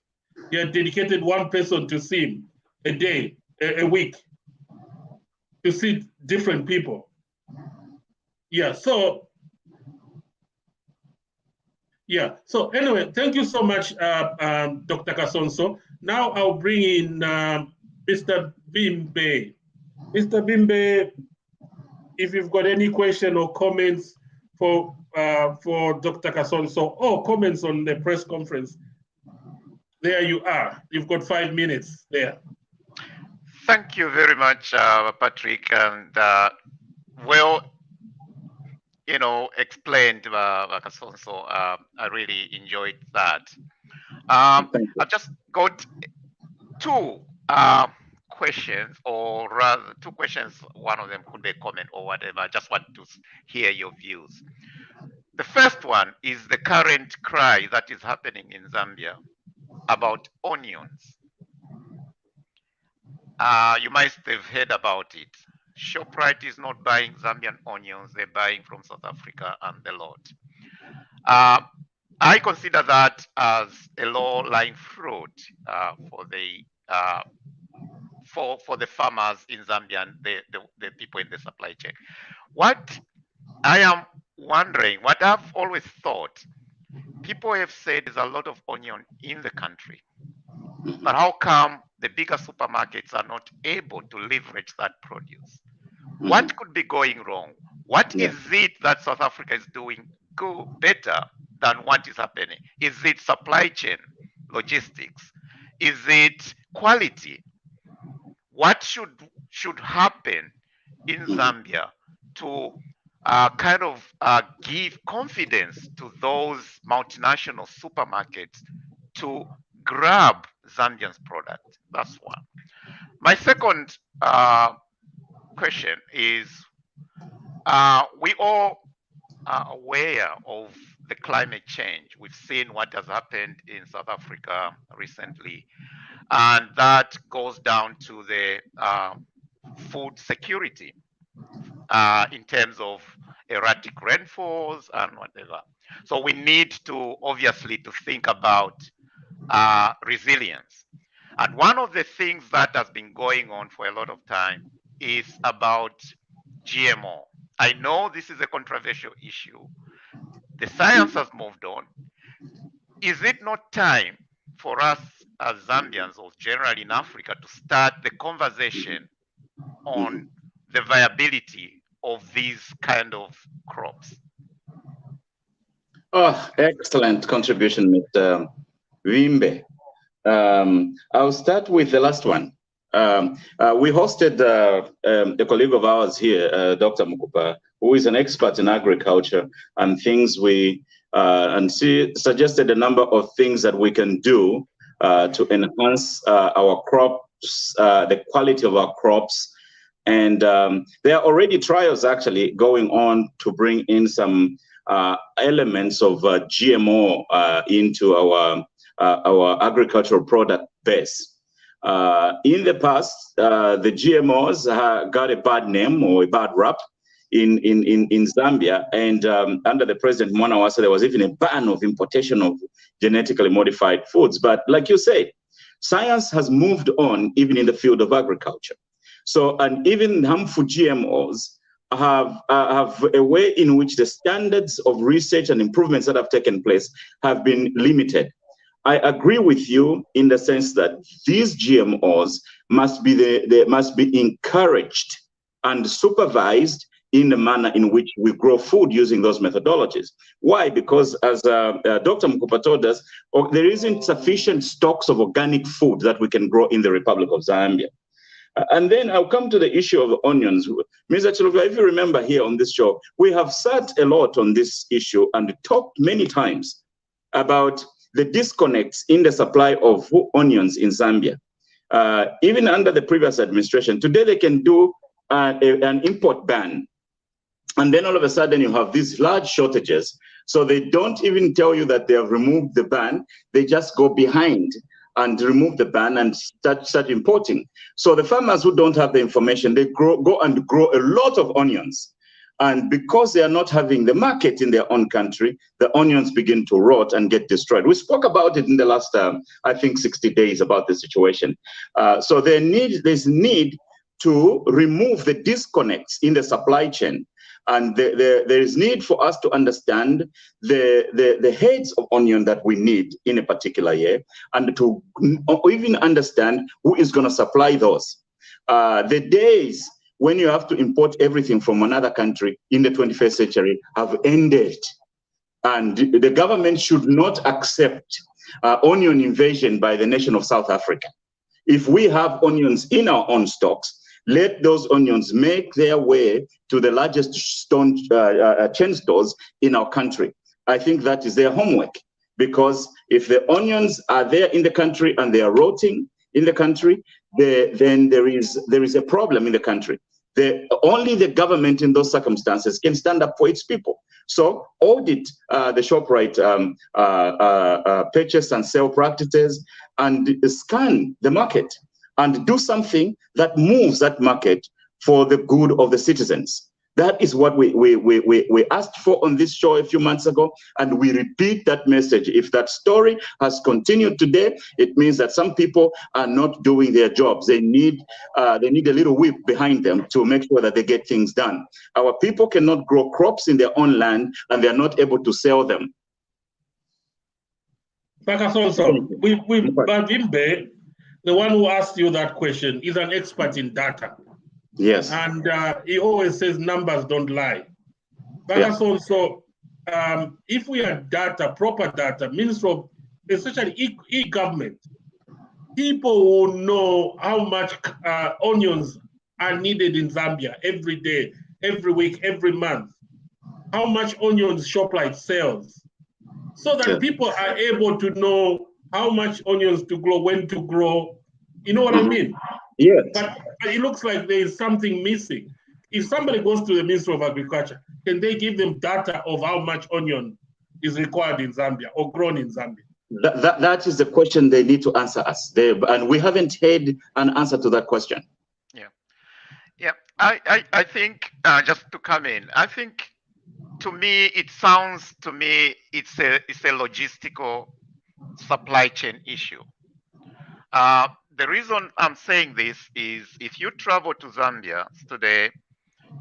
he had dedicated one person to see him a day, a week, to see different people. So anyway, thank you so much, Dr. Kasonso. Now I'll bring in Mr. Bimbe. Mr. Bimbe, if you've got any question or comments for Dr. Kasonso, or comments on the press conference, there you are. You've got 5 minutes there. Thank you very much, Patrick, and explained Kasonso. I really enjoyed that. I've just got two questions, or rather 2 questions. One of them could be a comment or whatever. I just want to hear your views. The first one is the current cry that is happening in Zambia about onions. You might have heard about it. ShopRite is not buying Zambian onions, they're buying from South Africa and the lot. I consider that as a low-lying fruit for the farmers in Zambia and the people in the supply chain. What I am wondering, what I've always thought, people have said there's a lot of onion in the country. But how come the bigger supermarkets are not able to leverage that produce? What could be going wrong? What is it that South Africa is doing better than what is happening? Is it supply chain, logistics? Is it quality? What should happen in Zambia to kind of give confidence to those multinational supermarkets to grab Zambian's product? That's one. My second question is, we all are aware of the climate change. We've seen what has happened in South Africa recently, and that goes down to the food security in terms of erratic rainfalls and whatever. So we need to obviously to think about resilience. And one of the things that has been going on for a lot of time is about GMO. I know this is a controversial issue. The science has moved on. Is it not time for us as Zambians, or generally in Africa, to start the conversation on the viability of these kind of crops? Oh, excellent contribution, Mr. Wimbe. I'll start with the last one. We hosted a colleague of ours here, Dr. Mukupa, who is an expert in agriculture and things and she suggested a number of things that we can do to enhance our crops, the quality of our crops. And there are already trials actually going on to bring in some elements of GMO into our agricultural product base. In the past, the GMOs got a bad name or a bad rap in Zambia, and under the President Mwanawasa, there was even a ban of importation of genetically modified foods. But like you said, science has moved on even in the field of agriculture. So, and even harmful GMOs have a way in which the standards of research and improvements that have taken place have been limited. I agree with you in the sense that these GMOs must be encouraged and supervised in the manner in which we grow food using those methodologies. Why? Because as Dr. Mukupa told us, there isn't sufficient stocks of organic food that we can grow in the Republic of Zambia. And then I'll come to the issue of the onions. Mr. Chilufya, if you remember here on this show, we have sat a lot on this issue and talked many times about the disconnects in the supply of onions in Zambia. Even under the previous administration, today they can do an import ban. And then all of a sudden you have these large shortages. So they don't even tell you that they have removed the ban. They just go behind and remove the ban and start importing. So the farmers who don't have the information, they go and grow a lot of onions. And because they are not having the market in their own country, the onions begin to rot and get destroyed. We spoke about it in the last, I think, 60 days about the situation. So there's need to remove the disconnects in the supply chain. And there is need for us to understand the heads of onion that we need in a particular year, and to even understand who is going to supply those. The days when you have to import everything from another country in the 21st century have ended. And the government should not accept onion invasion by the nation of South Africa. If we have onions in our own stocks, let those onions make their way to the largest chain stores in our country. I think that is their homework, because if the onions are there in the country and they are rotting in the country, then there is a problem in the country. Only the government in those circumstances can stand up for its people. So audit the ShopRite purchase and sale practices and scan the market and do something that moves that market for the good of the citizens. That is what we asked for on this show a few months ago, and we repeat that message. If that story has continued today, it means that some people are not doing their jobs. They need a little whip behind them to make sure that they get things done. Our people cannot grow crops in their own land, and they are not able to sell them. Kasonso, Wimbe, the one who asked you that question, is an expert in data. Yes. And he always says numbers don't lie. But Yeah. that's also, if we have data, proper data, Ministry of, especially e-government, people will know how much onions are needed in Zambia every day, every week, every month. How much onions ShopRite sells, so that people are able to know how much onions to grow, when to grow. You know what I mean? Yes. But it looks like there is something missing. If somebody goes to the Ministry of Agriculture, can they give them data of how much onion is required in Zambia or grown in Zambia? That is the question they need to answer us. And we haven't had an answer to that question. Yeah. Yeah. I think, just to come in, I think, to me, it sounds to me it's a logistical supply chain issue. The reason I'm saying this is, if you travel to Zambia today,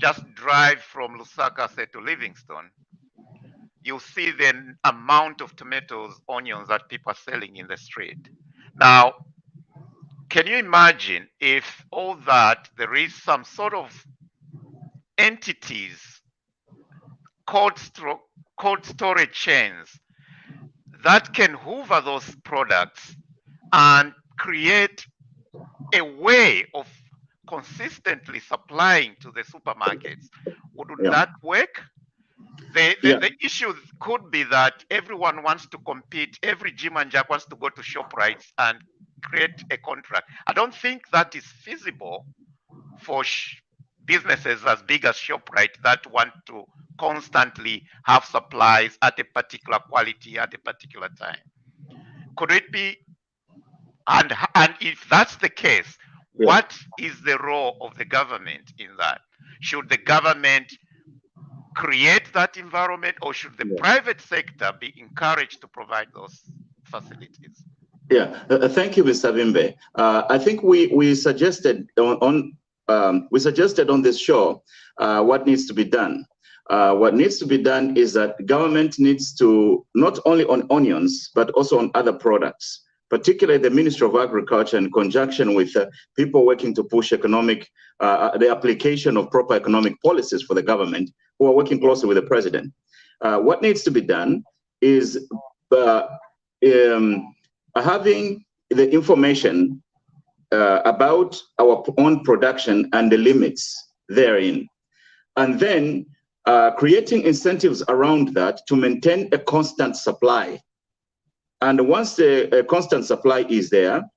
just drive from Lusaka, say, to Livingstone, you'll see the amount of tomatoes, onions that people are selling in the street. Now, can you imagine if all that, there is some sort of entities, cold storage chains that can hoover those products and create a way of consistently supplying to the supermarkets? Would that work? The issue could be that everyone wants to compete. Every Jim and Jack wants to go to ShopRite and create a contract. I don't think that is feasible for businesses as big as ShopRite that want to constantly have supplies at a particular quality at a particular time. Could it be? And if that's the case, what is the role of the government in that? Should the government create that environment, or should the private sector be encouraged to provide those facilities? Yeah, thank you, Mr. Vimbe. I think we suggested on this show what needs to be done. What needs to be done is that government needs to, not only on onions, but also on other products, particularly the Ministry of Agriculture, in conjunction with people working to push the application of proper economic policies for the government, who are working closely with the president. What needs to be done is having the information about our own production and the limits therein, and then creating incentives around that to maintain a constant supply. And once the constant supply is there,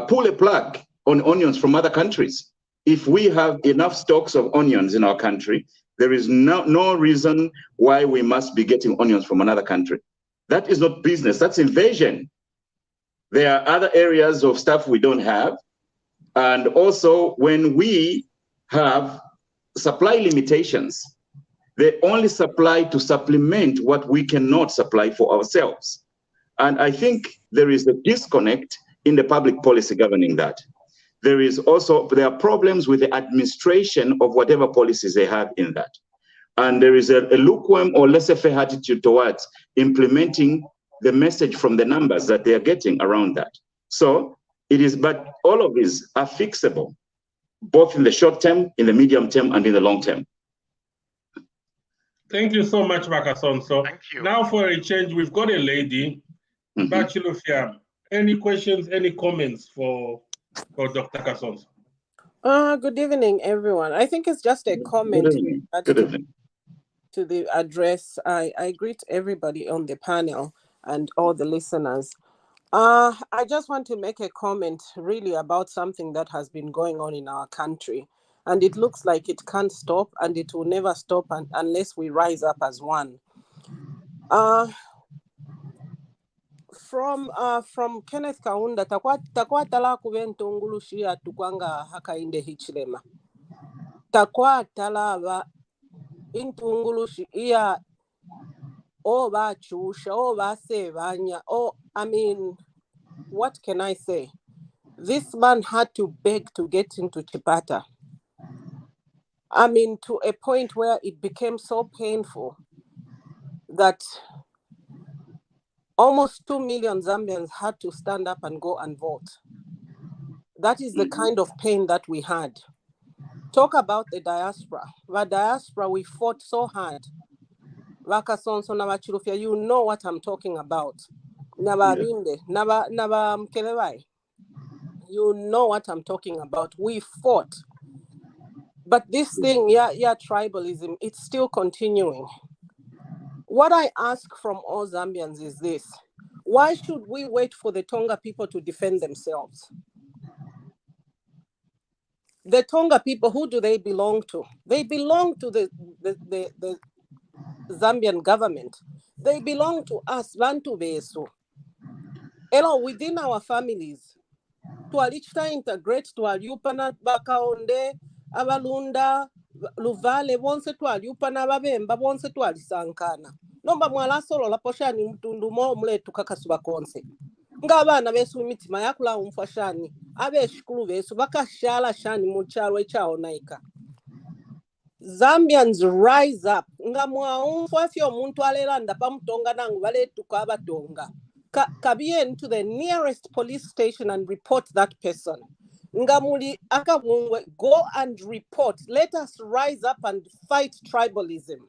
pull a plug on onions from other countries. If we have enough stocks of onions in our country, there is no reason why we must be getting onions from another country. That is not business, that's invasion. There are other areas of stuff we don't have. And also, when we have supply limitations, they only supply to supplement what we cannot supply for ourselves. And I think there is a disconnect in the public policy governing that. There are problems with the administration of whatever policies they have in that. And there is a lukewarm or laissez-faire attitude towards implementing the message from the numbers that they are getting around that. So it is, but all of these are fixable, both in the short term, in the medium term, and in the long term. Thank you so much, Kasonso. Thank you. Now for a change, we've got a lady, Chilufya. Any questions, any comments for Dr. Kasonso? Good evening, everyone. I think it's just a comment. Good evening. To the address. I greet everybody on the panel and all the listeners. I just want to make a comment really about something that has been going on in our country. And it looks like it can't stop, and it will never stop unless we rise up as one. From Kenneth Kaunda, takwa tala kuventungulushia tukwanga Hakainde Hichilema. Takwa tala intungulushi iya ba chusha ba sevanya. I mean, what can I say? This man had to beg to get into Chipata. I mean, to a point where it became so painful that almost 2 million Zambians had to stand up and go and vote. That is the kind of pain that we had. Talk about the diaspora. The diaspora, we fought so hard. Kasonso na Chilufya, you know what I'm talking about. Nabarinde, Naba Mkelewai. You know what I'm talking about. We fought. But this thing, tribalism, it's still continuing. What I ask from all Zambians is this. Why should we wait for the Tonga people to defend themselves? The Tonga people, who do they belong to? They belong to the Zambian government. They belong to us, Bantu Besu. Within our families, twalichita integrate twalyupana Hakainde, Abalunda, Luvale, bonse twalyupana Babemba, bonse twalisankana. Nomba mwala solo la poshani mtundu mo mletu kakasuba konse. Ngabana besu imitima yakula umfashani, abeshikulu besu bakashala shani muchalo echao naika. Zambians rise up. Ngamwa umfafyo muntu alelanda pamutonga nangu vale tukaba tonga. Kabien to the nearest police station and report that person. Ngamuli akabungwe, go and report. Let us rise up and fight tribalism.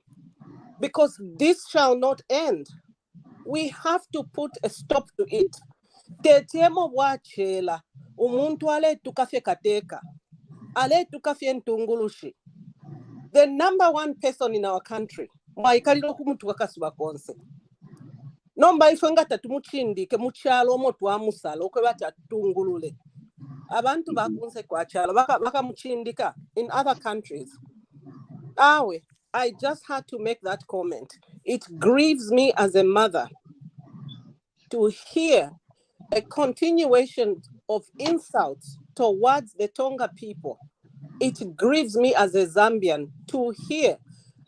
Because this shall not end. We have to put a stop to it. Tetemo wachela. Umuntu ale tukafye kateka. Ale tukafye ntungulushi. The number one person in our country, maikalilo kumutu wakasuba konse. Nomba ifengata tumuchindi ke muchalo motu amusala okwebata tungulule. Abantu bakunse kwa chala baka muchindika in other countries. I just had to make that comment. It grieves me as a mother to hear a continuation of insults towards the Tonga people. It grieves me as a Zambian to hear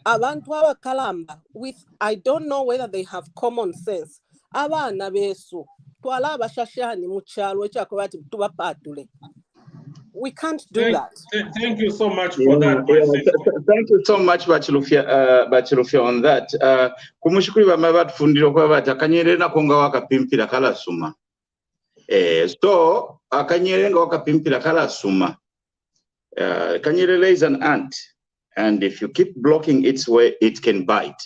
abantu abakalamba with, I don't know whether they have common sense. Abana besu twala bashashani muchalo ekyakobati tubapatule. We can't do that. Thank you so much for that. Thank you so much, Chilufya, on that. Kumushukuri bamabatu fundiro kwa bata kanyere na konga wakapimpira kala suma. So akanyere nga wakapimpira kala suma. Kanyere is an ant, and if you keep blocking its way, it can bite.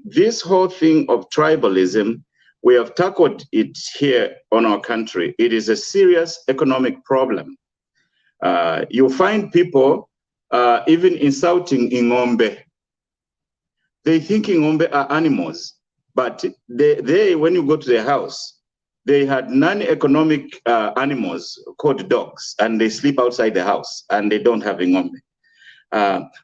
This whole thing of tribalism, we have tackled it here on our country. It is a serious economic problem. You find people even insulting Ingombe. They think Ingombe are animals, but they when you go to their house, they had non-economic animals called dogs, and they sleep outside the house, and they don't have Ingombe.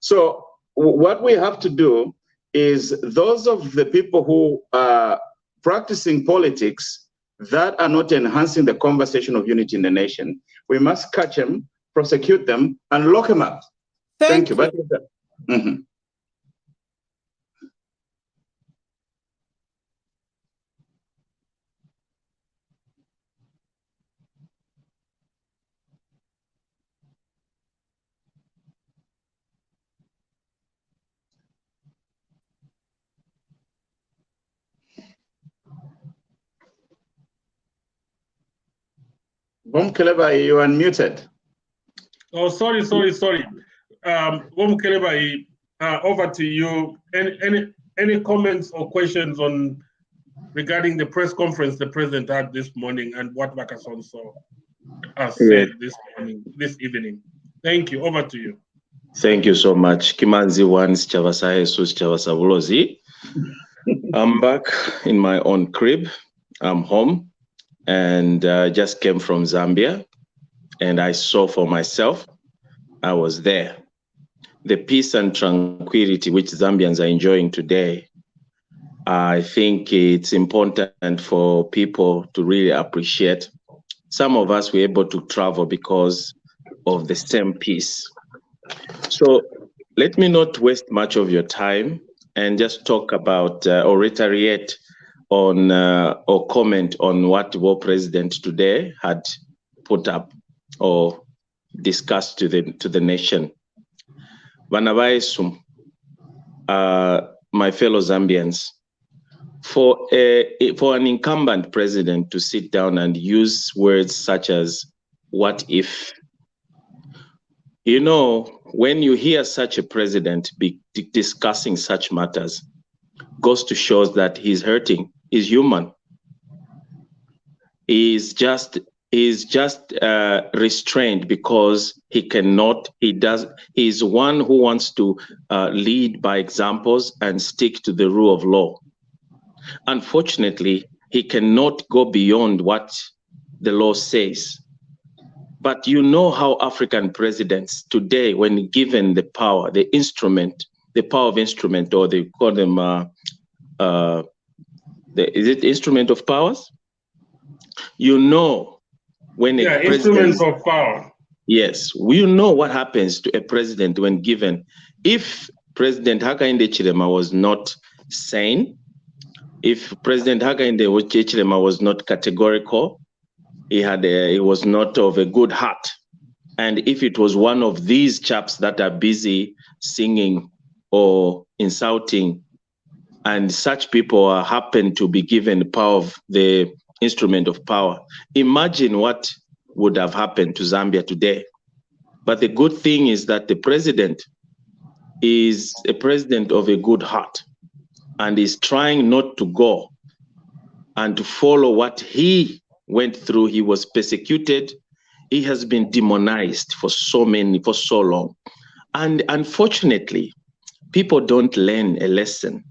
So what we have to do is those of the people who are practicing politics that are not enhancing the conversation of unity in the nation, we must catch them, prosecute them, and lock them up. Thank you. Keleba, you are unmuted. Oh, sorry. Keleba, over to you. Any comments or questions on regarding the press conference the president had this morning and what Kasonso has said this evening? Thank you. Over to you. Thank you so much. Kimanzi once Chavasa Jesus Chavasa Bulozi. I'm back in my own crib. I'm home. And just came from Zambia, and I saw for myself. I was there. The peace and tranquility which Zambians are enjoying today, I think it's important for people to really appreciate. Some of us were able to travel because of the same peace. So let me not waste much of your time and just talk about or reiterate on or comment on what the war president today had put up or discussed to the nation. Vanabaisum, my fellow Zambians, for an incumbent president to sit down and use words such as what if. You know, when you hear such a president be discussing such matters, goes to show that he's hurting, he's human. He's just restrained because he's one who wants to lead by examples and stick to the rule of law. Unfortunately, he cannot go beyond what the law says. But you know how African presidents today, when given the power, the power of instrument, or they call them, is it instrument of powers? You know, when a president, instruments of power. Yes, we know what happens to a president when given. If President Hakainde Hichilema was not sane, if President Hakainde Hichilema was not categorical, he was not of a good heart, and if it was one of these chaps that are busy singing or insulting, and such people happen to be given the power of the instrument of power, imagine what would have happened to Zambia today. But the good thing is that the president is a president of a good heart and is trying not to go and to follow what he went through. He was persecuted. He has been demonized for so long. And unfortunately, people don't learn a lesson.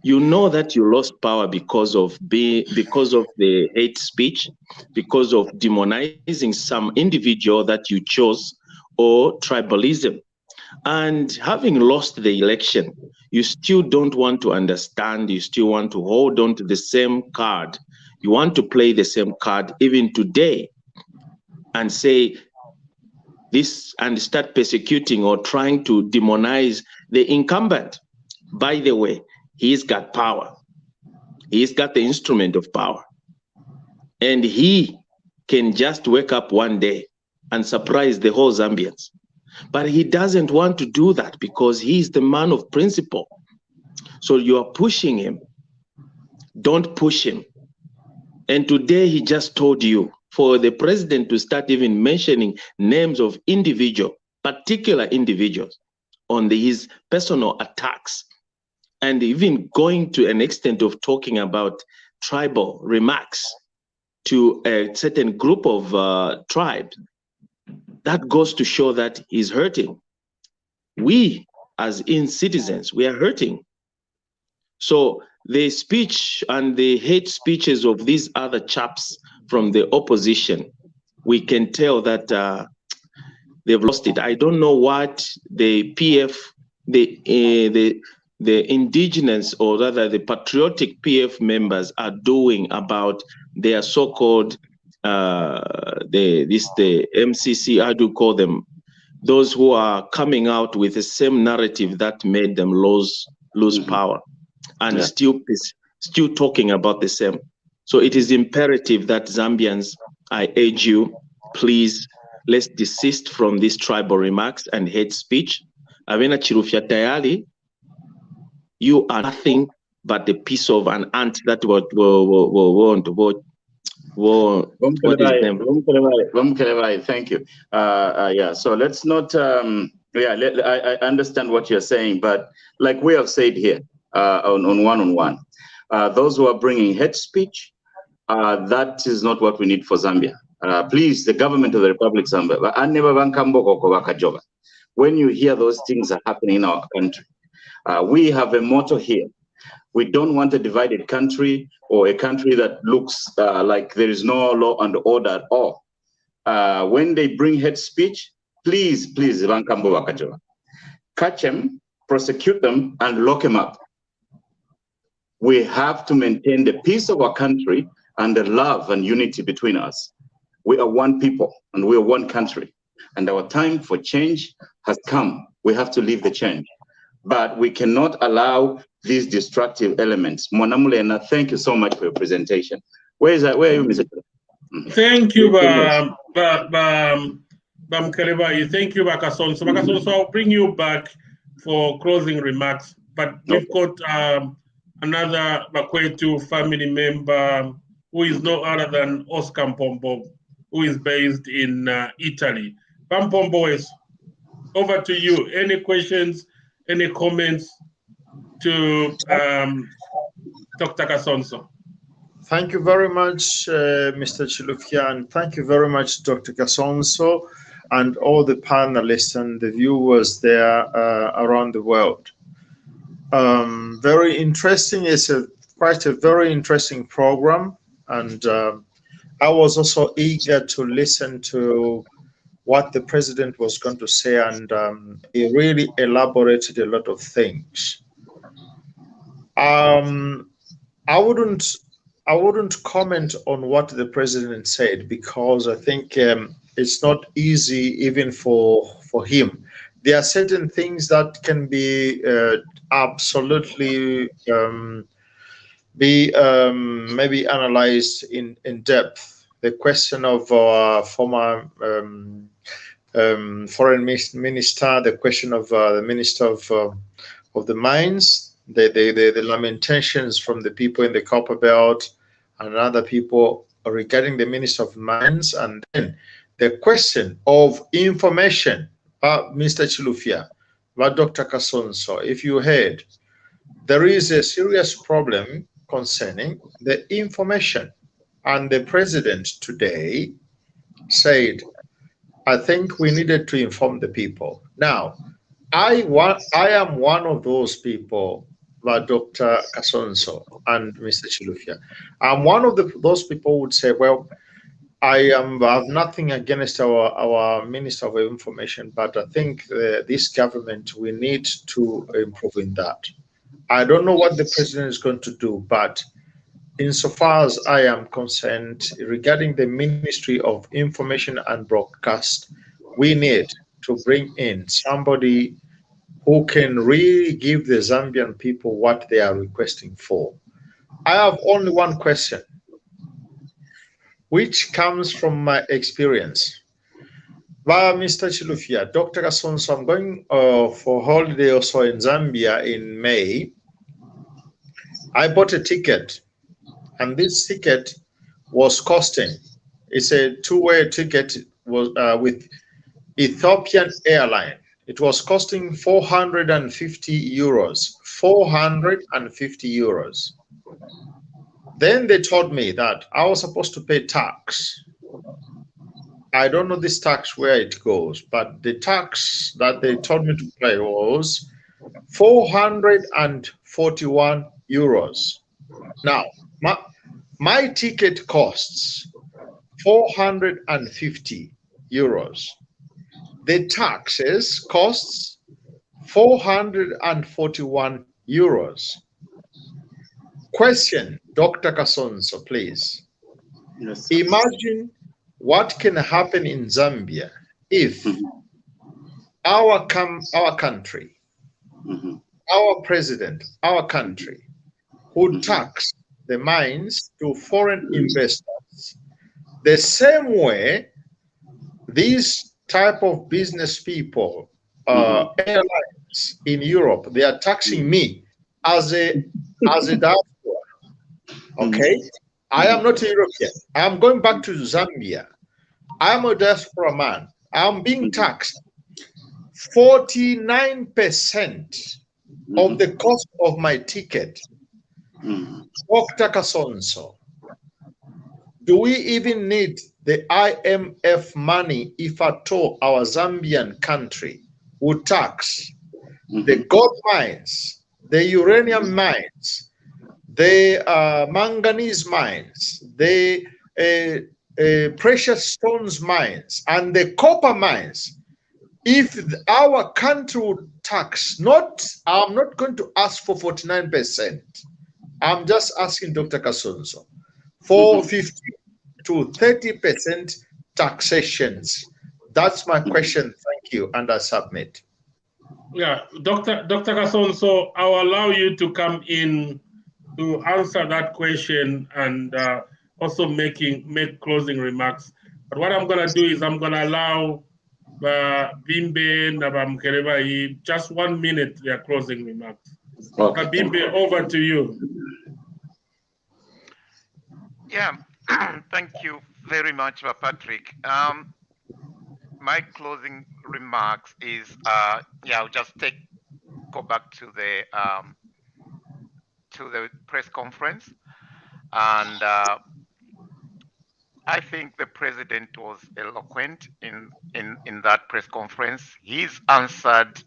You know that you lost power because of the hate speech, because of demonizing some individual that you chose, or tribalism. And having lost the election, you still don't want to understand. You still want to hold on to the same card. You want to play the same card even today and say this and start persecuting or trying to demonize the incumbent. By the way, he's got power. He's got the instrument of power. And he can just wake up one day and surprise the whole Zambians. But he doesn't want to do that because he's the man of principle. So you are pushing him. Don't push him. And today he just told you, for the president to start even mentioning names of particular individuals on his personal attacks, and even going to an extent of talking about tribal remarks to a certain group of tribes, that goes to show that he's hurting. We, as citizens, we are hurting. So the speech and the hate speeches of these other chaps from the opposition, we can tell that they've lost it. I don't know what the PF, the indigenous, or rather the patriotic PF members are doing about their so-called the MCC, how do you call them? Those who are coming out with the same narrative that made them lose power, and still talking about the same. So it is imperative that Zambians, I urge you, please, let's desist from these tribal remarks and hate speech. Avena Chilufya tayari, you are nothing but the piece of an ant that what is name? Thank you. Yeah, so let's not, I understand what you're saying, but like we have said here on one-on-one, those who are bringing hate speech, that is not what we need for Zambia. Please, the government of the Republic of Zambia, when you hear those things are happening in our country, we have a motto here. We don't want a divided country or a country that looks like there is no law and order at all. When they bring hate speech, please, catch them, prosecute them, and lock them up. We have to maintain the peace of our country and the love and unity between us. We are one people and we are one country. And our time for change has come. We have to leave the change. But we cannot allow these destructive elements. Mwanamulena, thank you so much for your presentation. Where are you, Mr. Thank you, Mkelebai. Thank you, Kasonso. Kasonso, I'll bring you back for closing remarks. But we've got another Bakwetu family member who is no other than Oscar Mpombo. who is based in Italy. Pampomboes, over to you. Any questions, any comments to Dr. Kasonso? Thank you very much, Mr. Chilufya, and thank you very much, Dr. Kasonso, and all the panelists and the viewers there around the world. Very interesting. It's quite a very interesting program, and I was also eager to listen to what the president was going to say, and he really elaborated a lot of things. I wouldn't comment on what the president said, because I think it's not easy even for him. There are certain things that can be absolutely maybe analyzed in depth. The question of former foreign minister, the question of the minister of the mines, the lamentations from the people in the Copper Belt and other people regarding the minister of mines, and then the question of information. Mr. Chilufya, but Dr. Kasonso, if you heard, there is a serious problem concerning the information, and the president today said, I think we needed to inform the people. Now, I am one of those people, Dr. Kasonso and Mr. Chilufya. I'm one of those people who would say, well, I have nothing against our Minister of Information, but I think this government, we need to improve in that. I don't know what the president is going to do, but insofar as I am concerned, regarding the Ministry of Information and Broadcast, we need to bring in somebody who can really give the Zambian people what they are requesting for. I have only one question, which comes from my experience. Mr. Chilufya, Dr. Kasonso, I'm going for holiday also in Zambia in May. I bought a ticket, and this ticket was costing, it's a two-way ticket, was with Ethiopian Airline. It was costing 450 euros, 450 euros. Then they told me that I was supposed to pay tax. I don't know this tax where it goes, but the tax that they told me to pay was 441 euros. Now, my ticket costs 450 euros. The taxes costs 441 euros. Question, Dr. Kasonso, please. Yes. Imagine what can happen in Zambia if our country, our president, our country, would tax the mines to foreign investors the same way these type of business people, airlines in Europe, they are taxing me as a diaspora. Okay, I am not a European. I am going back to Zambia. I am a diaspora man. I am being taxed 49% of the cost of my ticket. Dr. Kasonso, do we even need the IMF money if at all our Zambian country would tax the gold mines, the uranium mines, the manganese mines, the precious stones mines, and the copper mines? If our country would tax, I'm not going to ask for 49%. I'm just asking Dr. Kasonso for 50 to 30% taxations. That's my question. Thank you, and I submit. Yeah, Dr. Kasonso, I'll allow you to come in to answer that question and also make closing remarks. But what I'm going to do is I'm going to allow Bimbe Nabamkerebai just 1 minute their closing remarks. Okay. Bimbe, over to you. Yeah, Thank you very much, Patrick. My closing remarks is, I'll just go back to the press conference, and I think the president was eloquent in that press conference. He's answered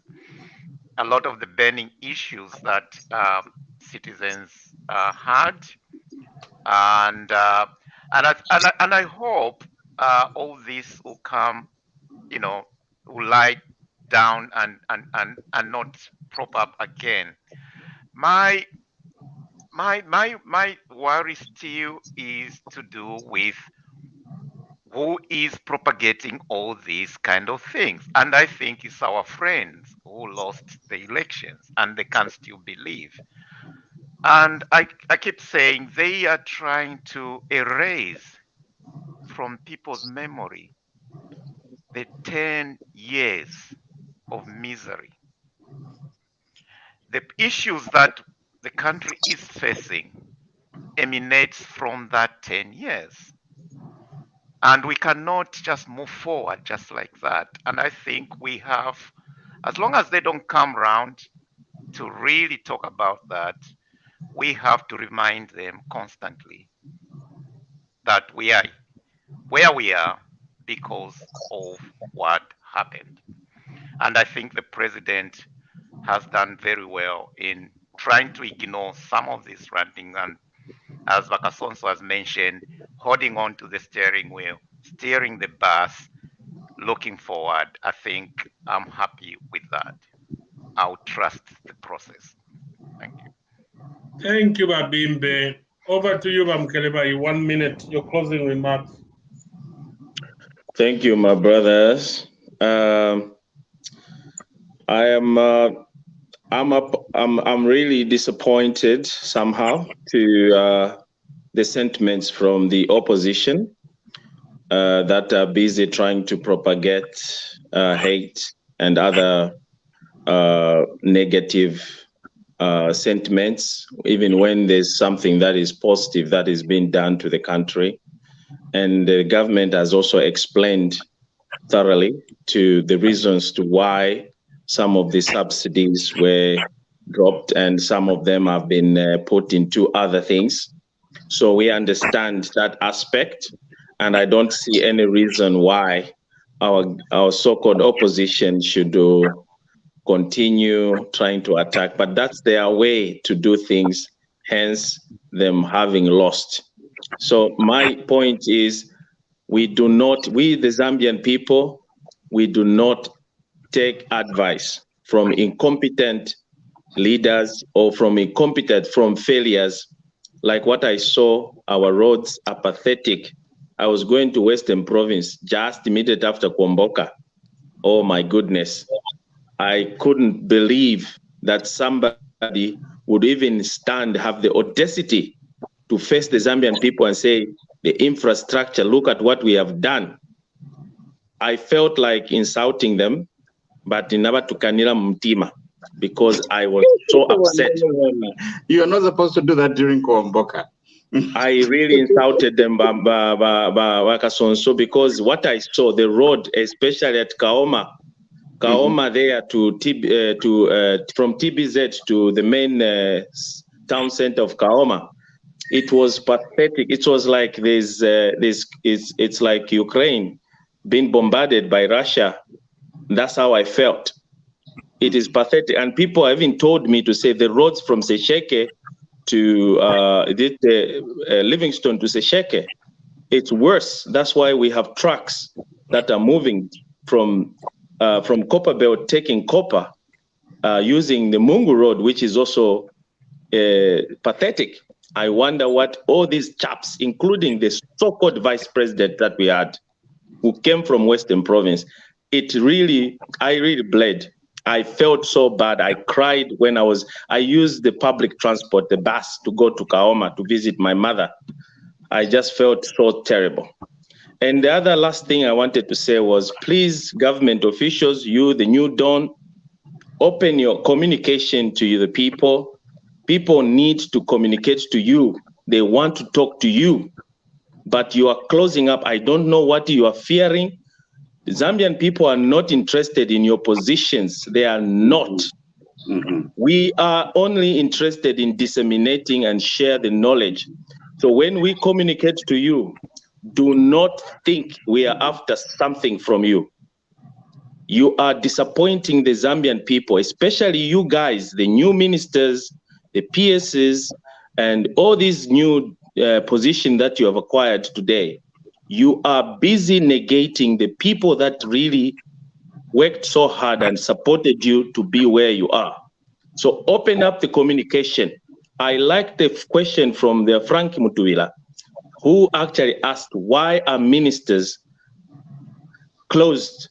a lot of the burning issues that citizens had, and I hope all this will come, will lie down and not prop up again. My worry still is to do with who is propagating all these kind of things. And I think it's our friends who lost the elections and they can still believe. And I keep saying they are trying to erase from people's memory the 10 years of misery. The issues that the country is facing emanates from that 10 years. And we cannot just move forward just like that. And I think we have, as long as they don't come around to really talk about that, we have to remind them constantly that we are where we are because of what happened. And I think the president has done very well in trying to ignore some of this ranting, and as Kasonso has mentioned, holding on to the steering wheel, steering the bus, looking forward. I think I'm happy with that. I'll trust the process. Thank you. Thank you, Babimbe. Over to you, Mkeleba. 1 minute, your closing remarks. Thank you, my brothers. I'm really disappointed somehow to the sentiments from the opposition that are busy trying to propagate hate and other negative sentiments, even when there's something that is positive that is being done to the country. And the government has also explained thoroughly to the reasons to why some of the subsidies were dropped and some of them have been put into other things. So we understand that aspect, and I don't see any reason why our so-called opposition should continue trying to attack, but that's their way to do things, hence them having lost. So my point is, we the Zambian people, we do not take advice from incompetent leaders or from failures. Like what I saw, our roads are pathetic. I was going to Western Province just immediately after Kwamboka. Oh my goodness. I couldn't believe that somebody would even have the audacity to face the Zambian people and say, the infrastructure, look at what we have done. I felt like insulting them, but never to Kanila Mtima, because I was so upset. You're not supposed to do that during Kwamboka. I really insulted them, Kasonso, because what I saw, the road, especially at Kaoma there from TBZ to the main town center of Kaoma, it was pathetic. It was like it's like Ukraine being bombarded by Russia. That's how I felt. It is pathetic. And people have even told me to say the roads from Sesheke to Livingston to Sesheke, it's worse. That's why we have trucks that are moving from Copperbelt, taking copper, using the Mungu Road, which is also pathetic. I wonder what all these chaps, including the so-called vice president that we had, who came from Western Province, I really bled. I felt so bad. I cried when I used the public transport, the bus, to go to Kaoma to visit my mother. I just felt so terrible. And the other last thing I wanted to say was, please, government officials, you, the New Dawn, open your communication to the people. People need to communicate to you. They want to talk to you. but you are closing up. I don't know what you are fearing. The Zambian people are not interested in your positions. They are not. We are only interested in disseminating and share the knowledge. So when we communicate to you, do not think we are after something from you. You are disappointing the Zambian people, especially you guys, the new ministers, the PSs, and all these new positions that you have acquired today. You are busy negating the people that really worked so hard and supported you to be where you are. So open up the communication. I like the question from the Frank Mutuila, who actually asked, why are ministers closed?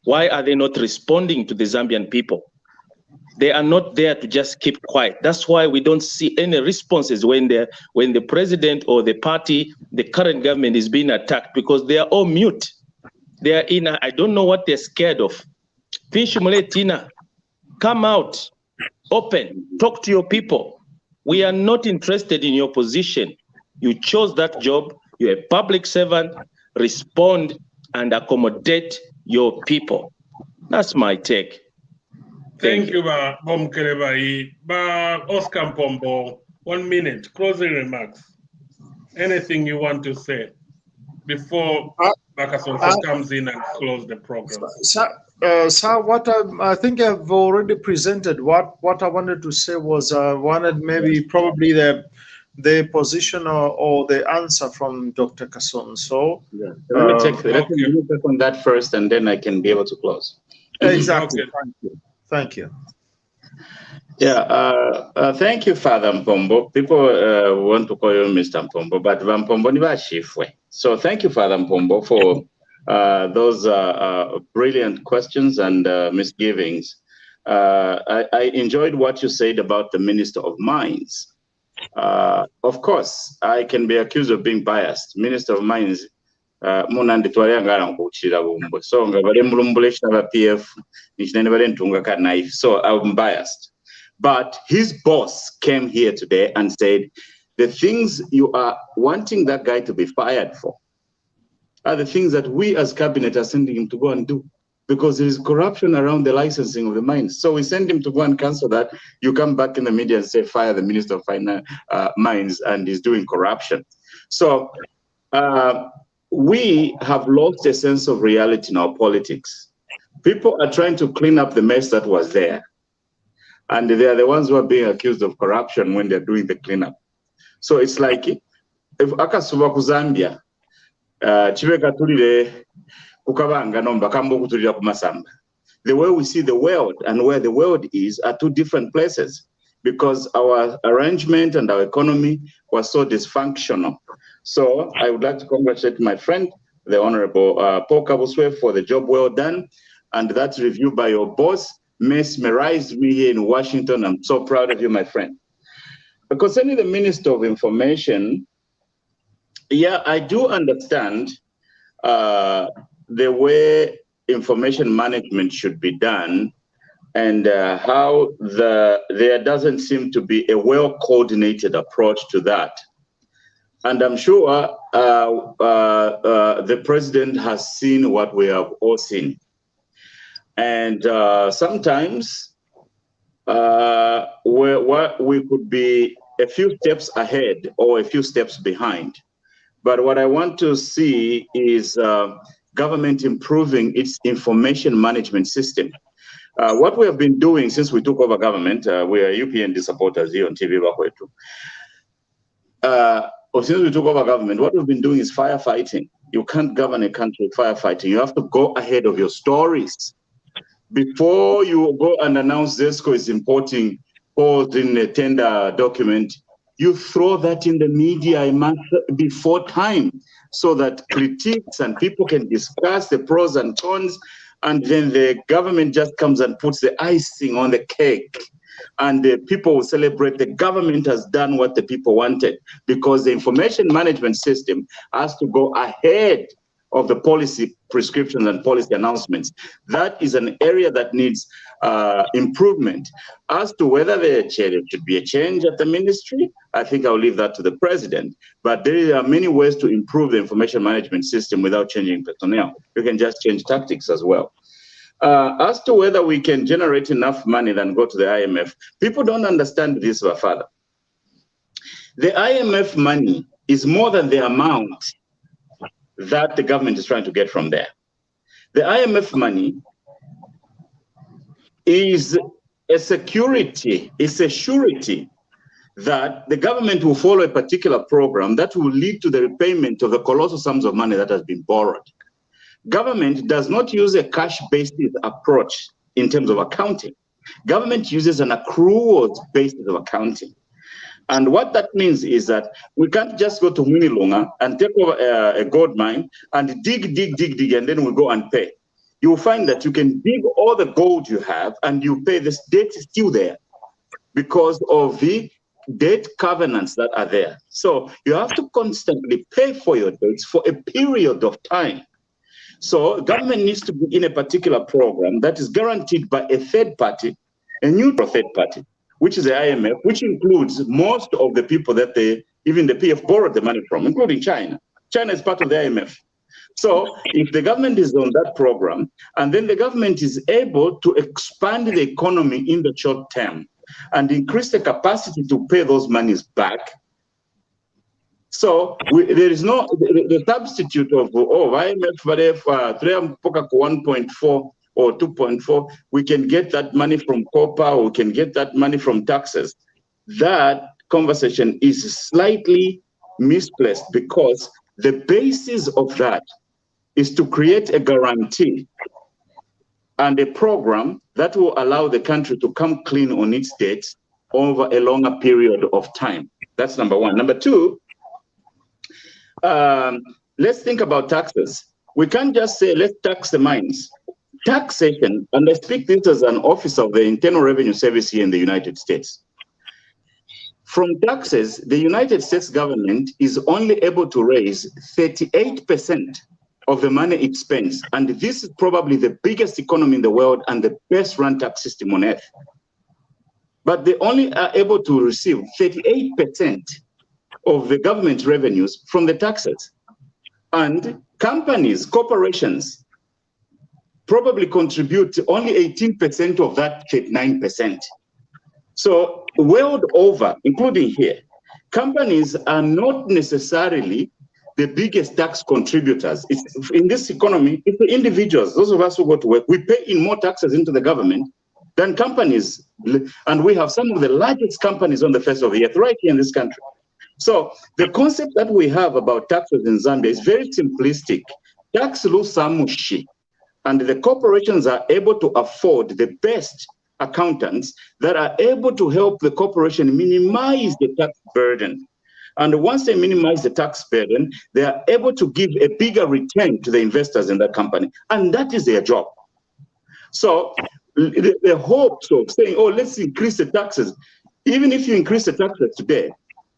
Why are they not responding to the Zambian people? They are not there to just keep quiet. That's why we don't see any responses when the president or the party, the current government is being attacked, because they are all mute. They are in, I don't know what they're scared of. Finshimule Tina, come out, open, talk to your people. We are not interested in your position. You chose that job, you're a public servant, respond and accommodate your people. That's my take. Thank you, Bom Kerebai. Oscar Pombo, 1 minute, closing remarks. Anything you want to say before Kasonso comes in and close the program? Sir, what I think I've already presented. What I wanted to say was I wanted probably the position or the answer from Dr. Kasonso. Yeah. Let me take on that first, and then I can be able to close. Exactly. Okay. Thank you. Yeah, thank you, Father Mpombo. People want to call you Mr. Mpombo, but Mpombo ni Shifwe. So thank you, Father Mpombo, for those brilliant questions and misgivings. I enjoyed what you said about the Minister of Mines. Of course, I can be accused of being biased. Minister of Mines, munandi twaliyangala nkuchira bumbo. So ngabale mulumbulesha ba PF, nichinene bale ntunga ka knife. So I'm biased. But his boss came here today and said, the things you are wanting that guy to be fired for are the things that we as cabinet are sending him to go and do, because there is corruption around the licensing of the mines. So we send him to go and cancel that. You come back in the media and say, fire the Minister of Mines, and he's doing corruption. So we have lost a sense of reality in our politics. People are trying to clean up the mess that was there. And they are the ones who are being accused of corruption when they're doing the cleanup. So it's like, if akasuba ku Zambia, chibeka tulire kukabanga nomba kambo kutulira kumasamba. The way we see the world and where the world is are two different places, because our arrangement and our economy was so dysfunctional. So I would like to congratulate my friend, the Honorable Paul Kabuswe, for the job well done. And that review by your boss mesmerized me here in Washington. I'm so proud of you, my friend. Concerning the Minister of Information, yeah, I do understand the way information management should be done, and how there doesn't seem to be a well-coordinated approach to that. And I'm sure the president has seen what we have all seen. And sometimes we could be a few steps ahead or a few steps behind. But what I want to see is government improving its information management system. What we have been doing since we took over government, we are UPND supporters here on TVBakwetu. Since we took over government, what we've been doing is firefighting. You can't govern a country with firefighting. You have to go ahead of your stories. Before you go and announce ZESCO is importing coal in a tender document, you throw that in the media a month before time, so that critiques and people can discuss the pros and cons, and then the government just comes and puts the icing on the cake, and the people will celebrate the government has done what the people wanted, because the information management system has to go ahead of the policy prescriptions and policy announcements. That is an area that needs improvement. As to whether there should be a change at the ministry, I think I'll leave that to the president. But there are many ways to improve the information management system without changing personnel. You can just change tactics as well. As to whether we can generate enough money than go to the IMF, people don't understand this further. The IMF money is more than the amount that the government is trying to get from there. The IMF money is a security, it's a surety that the government will follow a particular program that will lead to the repayment of the colossal sums of money that has been borrowed. Government does not use a cash-based approach in terms of accounting. Government uses an accruals basis of accounting. And what that means is that we can't just go to Munilunga and take over a gold mine and dig, and then we go and pay. You'll find that you can dig all the gold you have and you pay. This debt is still there because of the debt covenants that are there. So you have to constantly pay for your debts for a period of time. So government needs to be in a particular program that is guaranteed by a third party, a neutral third party, which is the IMF, which includes most of the people that even the PF borrowed the money from, including China. China is part of the IMF. So if the government is on that program, and then the government is able to expand the economy in the short term and increase the capacity to pay those monies back. So there is no, the substitute of, IMF, but if 1.4 or 2.4, we can get that money from copper, or we can get that money from taxes. That conversation is slightly misplaced because the basis of that is to create a guarantee and a program that will allow the country to come clean on its debts over a longer period of time. That's number one. Number two, let's think about taxes. We can't just say, let's tax the mines. Taxation, and I speak this as an officer of the Internal Revenue Service here in the United States. From taxes, the United States government is only able to raise 38% of the money it spends. And this is probably the biggest economy in the world and the best run tax system on earth. But they only are able to receive 38% of the government revenues from the taxes. And companies, corporations, probably contribute only 18% of that 39%. So world over, including here, companies are not necessarily the biggest tax contributors. It's, in this economy, it's the individuals, those of us who go to work, we pay in more taxes into the government than companies. And we have some of the largest companies on the face of the earth right here in this country. So the concept that we have about taxes in Zambia is very simplistic. Tax lusamushi, and the corporations are able to afford the best accountants that are able to help the corporation minimize the tax burden. And once they minimize the tax burden, they are able to give a bigger return to the investors in that company. And that is their job. So the hopes of saying, oh, let's increase the taxes. Even if you increase the taxes today,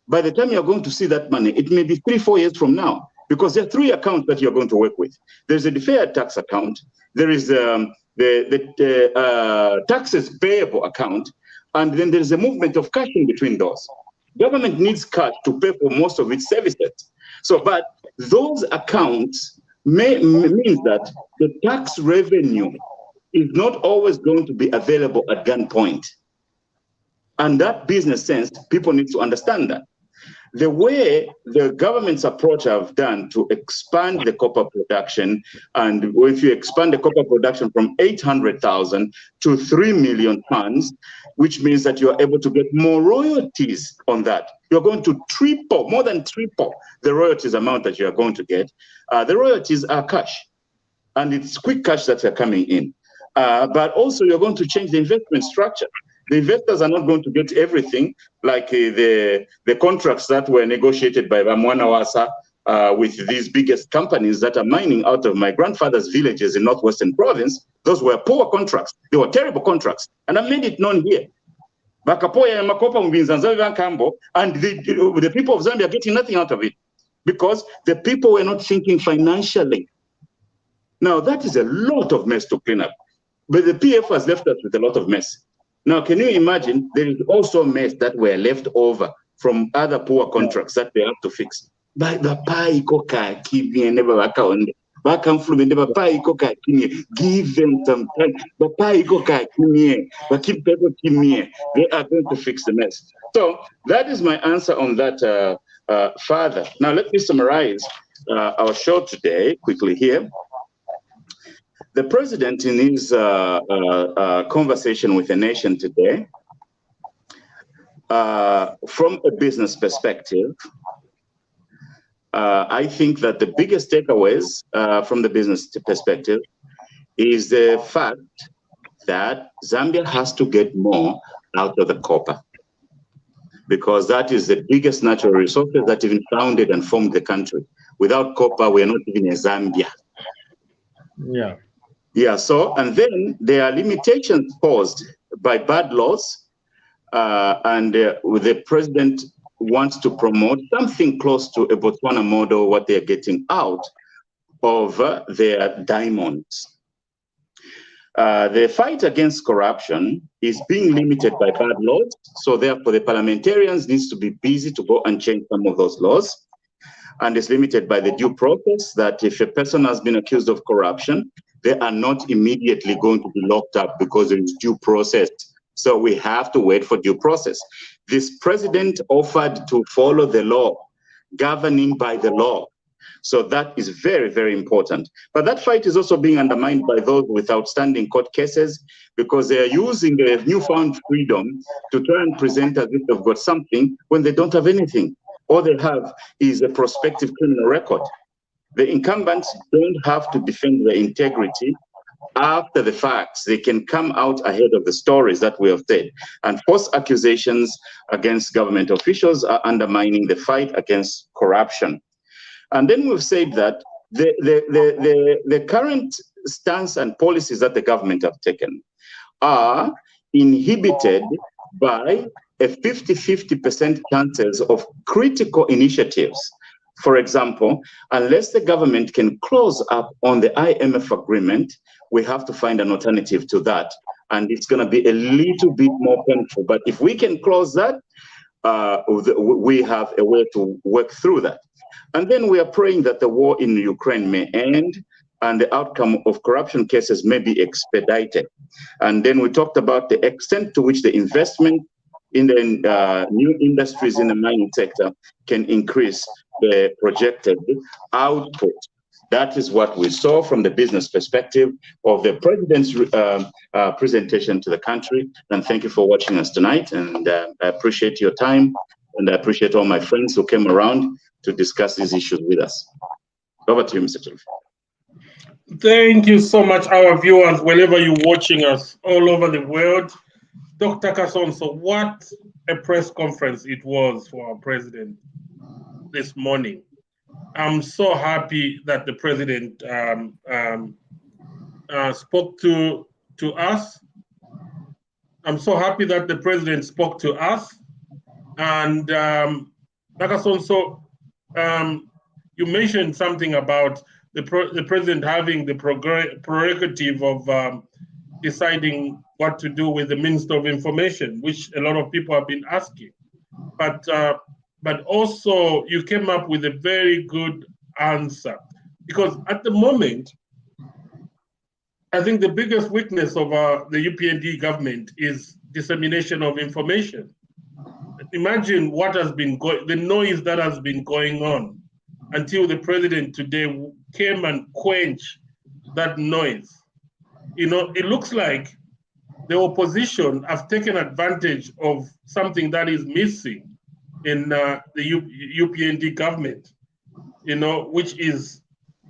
by the time you're going to see that money, it may be 3-4 years from now, because there are 3 accounts that you're going to work with. There's a deferred tax account. There is the taxes payable account. And then there's a movement of cash in between those. Government needs cash to pay for most of its services. So, but those accounts means that the tax revenue is not always going to be available at gunpoint. And that business sense, people need to understand that. The way the government's approach have done to expand the copper production, and if you expand the copper production from 800,000 to 3 million tons, which means that you're able to get more royalties on that. You're going to triple, more than triple the royalties amount that you are going to get. The royalties are cash, and it's quick cash that are coming in. But also you're going to change the investment structure. The investors are not going to get everything like the contracts that were negotiated by Bamwana Wasa with these biggest companies that are mining out of my grandfather's villages in Northwestern Province. Those were poor contracts. They were terrible contracts. And I made it known here. And the people of Zambia are getting nothing out of it because the people were not thinking financially. Now, that is a lot of mess to clean up. But the PF has left us with a lot of mess. Now, can you imagine? There is also mess that were left over from other poor contracts that they have to fix. Give them some time. They are going to fix the mess. So that is my answer on that, Father. Now, let me summarize our show today quickly here. The president, in his conversation with the nation today, from a business perspective, I think that the biggest takeaways from the business perspective is the fact that Zambia has to get more out of the copper, because that is the biggest natural resource that even founded and formed the country. Without copper, we are not even a Zambia. Yeah. Yeah, so, and then there are limitations caused by bad laws, and the president wants to promote something close to a Botswana model, what they're getting out of their diamonds. The fight against corruption is being limited by bad laws, so therefore the parliamentarians needs to be busy to go and change some of those laws. And it's limited by the due process, that if a person has been accused of corruption, they are not immediately going to be locked up because there is due process. So we have to wait for due process. This president offered to follow the law, governing by the law. So that is very, very important. But that fight is also being undermined by those with outstanding court cases, because they are using their newfound freedom to try and present as if they've got something when they don't have anything. All they have is a prospective criminal record. The incumbents don't have to defend their integrity after the facts. They can come out ahead of the stories that we have said. And false accusations against government officials are undermining the fight against corruption. And then we've said that the current stance and policies that the government have taken are inhibited by a 50-50% chances of critical initiatives. For example, unless the government can close up on the IMF agreement, we have to find an alternative to that. And it's going to be a little bit more painful. But if we can close that, we have a way to work through that. And then we are praying that the war in Ukraine may end and the outcome of corruption cases may be expedited. And then we talked about the extent to which the investment in the new industries in the mining sector can increase the projected output. That is what we saw from the business perspective of the president's presentation to the country. And thank you for watching us tonight. And I appreciate your time. And I appreciate all my friends who came around to discuss these issues with us. Over to you, Mr. Chilufya. Thank you so much, our viewers, wherever you're watching us all over the world. Dr. Kasonso, what a press conference it was for our president this morning. I'm so happy that the president spoke to us. I'm so happy that the president spoke to us. And Dr. Kasonso, you mentioned something about the president having the prerogative of deciding what to do with the Minister of Information, which a lot of people have been asking. But also you came up with a very good answer, because at the moment, I think the biggest weakness of the UPND government is dissemination of information. Imagine what has been the noise that has been going on until the president today came and quenched that noise. You know, it looks like the opposition have taken advantage of something that is missing in the UPND government, you know, which is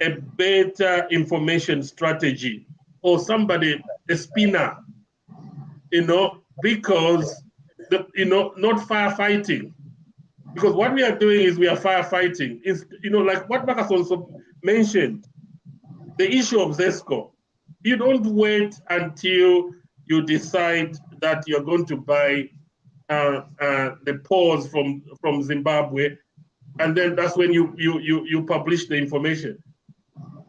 a better information strategy, or somebody, a spinner, you know, because, not firefighting. Because what we are doing is we are firefighting. Is, like what Dr. Kasonso mentioned, the issue of ZESCO. You don't wait until you decide that you're going to buy the pause from Zimbabwe, and then that's when you publish the information.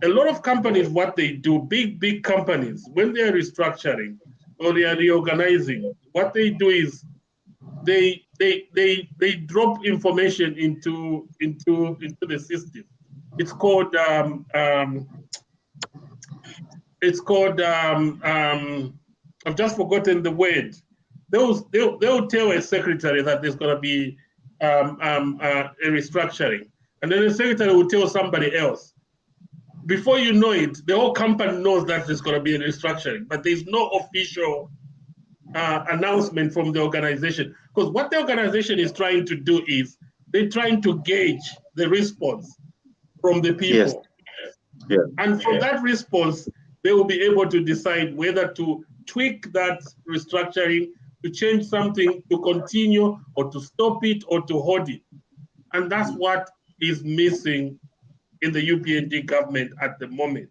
a lot of companies, what they do, big companies, when they are restructuring or they are reorganizing, what they do is they drop information into the system. It's called I've just forgotten the word. They'll tell a secretary that there's going to be a restructuring, and then the secretary will tell somebody else. Before you know it, the whole company knows that there's going to be a restructuring, but there's no official announcement from the organization. Because what the organization is trying to do is they're trying to gauge the response from the people. Yes. And from that response, they will be able to decide whether to tweak that restructuring, to change something, to continue, or to stop it, or to hold it. And that's what is missing in the UPND government at the moment.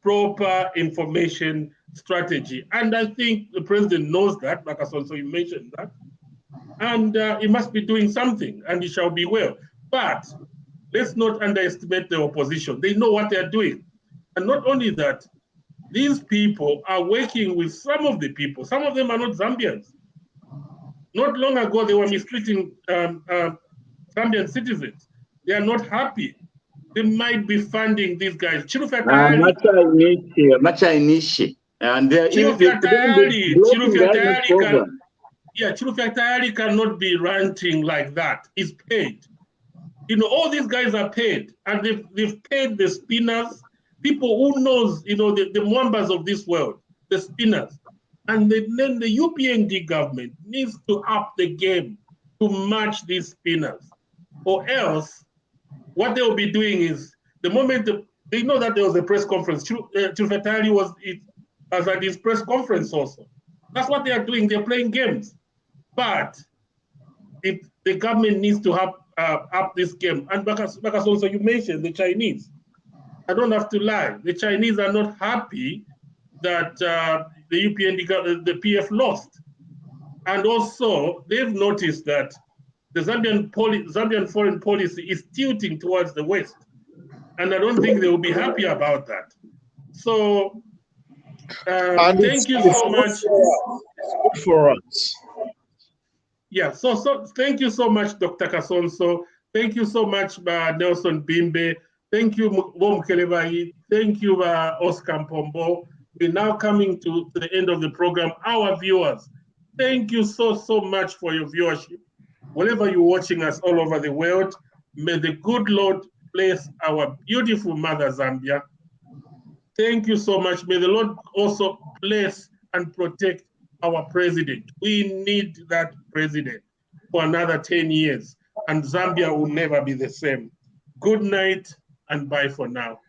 Proper information strategy. And I think the president knows that, like Kasonso, you mentioned that. And he must be doing something, and he shall be well. But let's not underestimate the opposition. They know what they're doing. And not only that, these people are working with some of the people. Some of them are not Zambians. Not long ago, they were mistreating Zambian citizens. They are not happy. They might be funding these guys. Chilufya Machainishi. And they're Chilufya Tayari cannot be ranting like that. He's paid. All these guys are paid, and they've paid the spinners, people who knows, the Mwambas of this world, the spinners. And then the UPND government needs to up the game to match these spinners. Or else, what they will be doing is, the moment they know that there was a press conference, Chilufya Tayari was at his press conference also. That's what they are doing. They're playing games. But if the government needs to have up this game, and because also you mentioned the Chinese, I don't have to lie. The Chinese are not happy that the UPND, the PF lost. And also, they've noticed that the Zambian foreign policy is tilting towards the West. And I don't think they will be happy about that. So, thank you so much. For us. Yeah, so thank you so much, Dr. Kasonso. Thank you so much, Nelson Bimbe. Thank you, Mukelebai. Thank you, Oscar Mpombo. We're now coming to the end of the program. Our viewers, thank you so much for your viewership. Wherever you're watching us all over the world, may the good Lord bless our beautiful mother, Zambia. Thank you so much. May the Lord also bless and protect our president. We need that president for another 10 years, and Zambia will never be the same. Good night and bye for now.